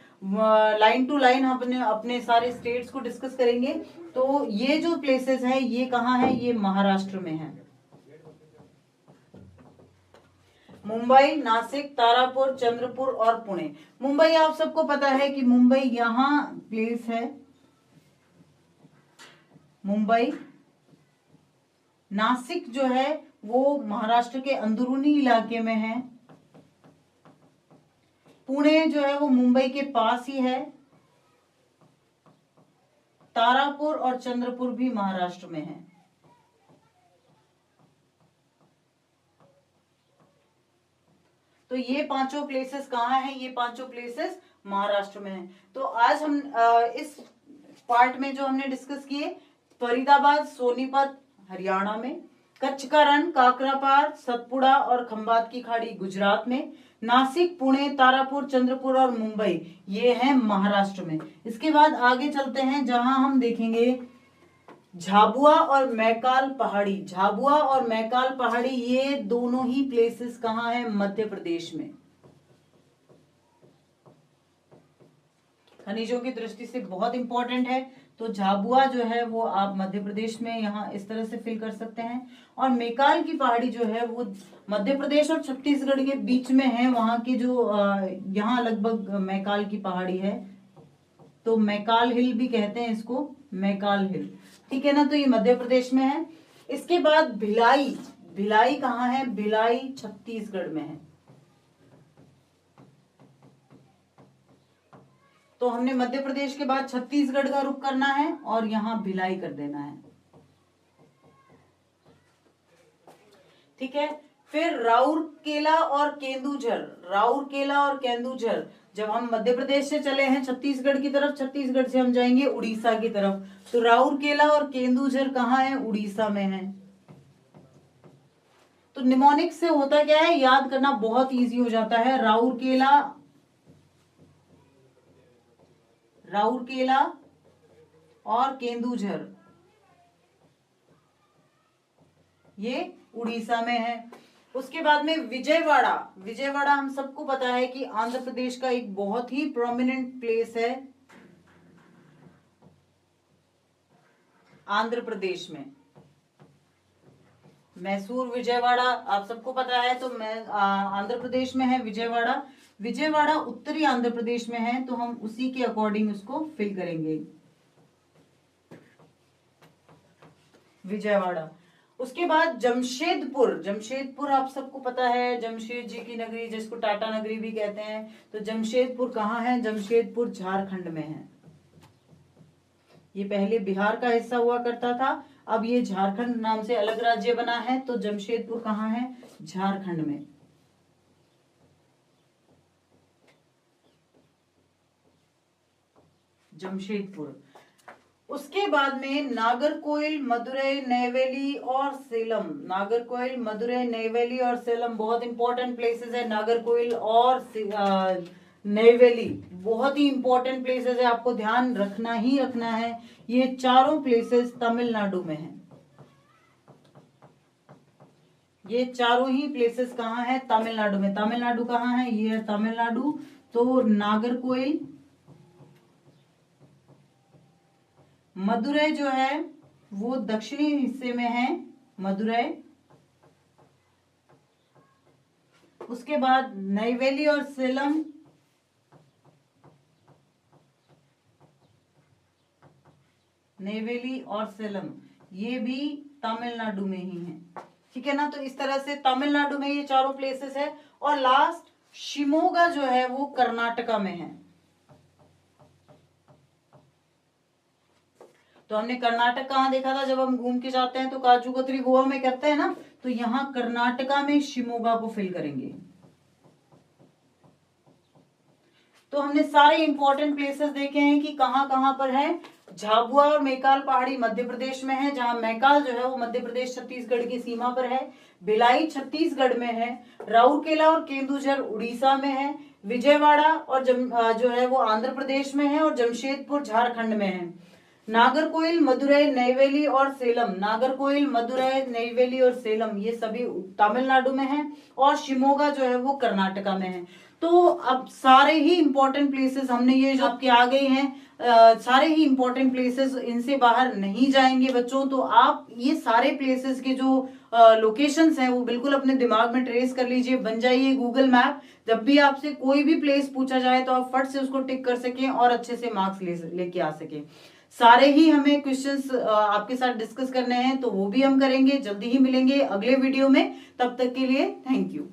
लाइन टू लाइन हम अपने सारे स्टेट्स को डिस्कस करेंगे। तो ये जो प्लेसेस हैं ये कहाँ है? ये महाराष्ट्र में है। मुंबई, नासिक, तारापुर, चंद्रपुर और पुणे। मुंबई आप सबको पता है कि मुंबई यहां प्लेस है। मुंबई, नासिक जो है वो महाराष्ट्र के अंदरूनी इलाके में है। पुणे जो है वो मुंबई के पास ही है। तारापुर और चंद्रपुर भी महाराष्ट्र में है। तो ये पांचों प्लेसेस कहाँ हैं? ये पांचों प्लेसेस महाराष्ट्र में हैं। तो आज हम इस पार्ट में जो हमने डिस्कस किए, फरीदाबाद, सोनीपत हरियाणा में, कच्छ का रण, काकरापार, सतपुड़ा और खंबात की खाड़ी गुजरात में, नासिक, पुणे, तारापुर, चंद्रपुर और मुंबई ये हैं महाराष्ट्र में। इसके बाद आगे चलते हैं जहां हम देखेंगे झाबुआ और मैकाल पहाड़ी। झाबुआ और मैकाल पहाड़ी ये दोनों ही प्लेसेस कहाँ है? मध्य प्रदेश में। खनिजों की दृष्टि से बहुत इंपॉर्टेंट है। तो झाबुआ जो है वो आप मध्य प्रदेश में यहाँ इस तरह से फिल कर सकते हैं। और मैकाल की पहाड़ी जो है वो मध्य प्रदेश और छत्तीसगढ़ के बीच में है। वहां के जो यहाँ लगभग मैकाल की पहाड़ी है, तो मैकाल हिल भी कहते हैं इसको, मैकाल हिल। ठीक है ना। तो ये मध्य प्रदेश में है। इसके बाद भिलाई। भिलाई कहाँ है? भिलाई छत्तीसगढ़ में है। तो हमने मध्य प्रदेश के बाद छत्तीसगढ़ का रुख करना है और यहां भिलाई कर देना है। ठीक है। फिर राउरकेला और केंदुझर। राउरकेला और केंदुझर, जब हम मध्य प्रदेश से चले हैं छत्तीसगढ़ की तरफ, छत्तीसगढ़ से हम जाएंगे उड़ीसा की तरफ। तो राउरकेला और केंदुझर कहाँ है? उड़ीसा में है। तो निमोनिक से होता क्या है? याद करना बहुत इजी हो जाता है। राउरकेला, राउरकेला और केंदुझर ये उड़ीसा में है। उसके बाद में विजयवाड़ा। विजयवाड़ा हम सबको पता है कि आंध्र प्रदेश का एक बहुत ही प्रोमिनेंट प्लेस है आंध्र प्रदेश में। मैसूर, विजयवाड़ा आप सबको पता है। तो मैं आंध्र प्रदेश में है विजयवाड़ा। विजयवाड़ा उत्तरी आंध्र प्रदेश में है, तो हम उसी के अकॉर्डिंग उसको फिल करेंगे, विजयवाड़ा। उसके बाद जमशेदपुर, जमशेदपुर आप सबको पता है, जमशेद जी की नगरी जिसको टाटा नगरी भी कहते हैं। तो जमशेदपुर कहाँ है? जमशेदपुर झारखंड में है। ये पहले बिहार का हिस्सा हुआ करता था, अब ये झारखंड नाम से अलग राज्य बना है। तो जमशेदपुर कहाँ है? झारखंड में। जमशेदपुर। उसके बाद में नागरकोइल, मदुरई, नेवेली और सेलम। नागरकोइल, मदुरई, नेवेली और सेलम बहुत इंपॉर्टेंट प्लेसेस है। नागरकोइल और नेवेली बहुत ही इंपॉर्टेंट प्लेसेस है, आपको ध्यान रखना ही रखना है। ये चारों प्लेसेस तमिलनाडु में हैं। ये चारों ही प्लेसेस कहाँ है? तमिलनाडु में। तमिलनाडु कहाँ है? ये है तमिलनाडु। तो नागरकोइल, मदुरई जो है वो दक्षिणी हिस्से में है, मदुरई। उसके बाद नेवेली और सेलम, नेवेली और सेलम ये भी तमिलनाडु में ही है, ठीक है ना। तो इस तरह से तमिलनाडु में ये चारों प्लेसेस है। और लास्ट शिमोगा जो है वो कर्नाटका में है। तो हमने कर्नाटक कहाँ देखा था? जब हम घूम के जाते हैं तो काजू कतरी गोवा में करते हैं ना, तो यहाँ कर्नाटका में शिमोगा को फिल करेंगे। तो हमने सारे इंपॉर्टेंट प्लेसेस देखे हैं कि कहाँ कहाँ पर है। झाबुआ और मैकाल पहाड़ी मध्य प्रदेश में है, जहां मैकाल जो है वो मध्य प्रदेश छत्तीसगढ़ की सीमा पर है। भिलाई छत्तीसगढ़ में है। राउरकेला और केंदुझर उड़ीसा में है। विजयवाड़ा और जो है वो आंध्र प्रदेश में है। और जमशेदपुर झारखंड में है। नागरकोइल, मदुरई, नेवेली और सेलम, नागरकोइल, मदुरई, नेवेली और सेलम ये सभी तमिलनाडु में है। और शिमोगा जो है वो कर्नाटका में है। तो अब सारे ही इंपॉर्टेंट प्लेसेस हमने ये जो आपके आ गए हैं, सारे ही इंपॉर्टेंट प्लेसेस, इनसे बाहर नहीं जाएंगे बच्चों। तो आप ये सारे प्लेसेस के जो लोकेशंस हैं वो बिल्कुल अपने दिमाग में ट्रेस कर लीजिए, बन जाइए गूगल मैप। जब भी आपसे कोई भी प्लेस पूछा जाए तो आप फट से उसको टिक कर सकें और अच्छे से मार्क्स लेके आ सकें। सारे ही हमें क्वेश्चंस आपके साथ डिस्कस करने हैं, तो वो भी हम करेंगे। जल्दी ही मिलेंगे अगले वीडियो में। तब तक के लिए थैंक यू।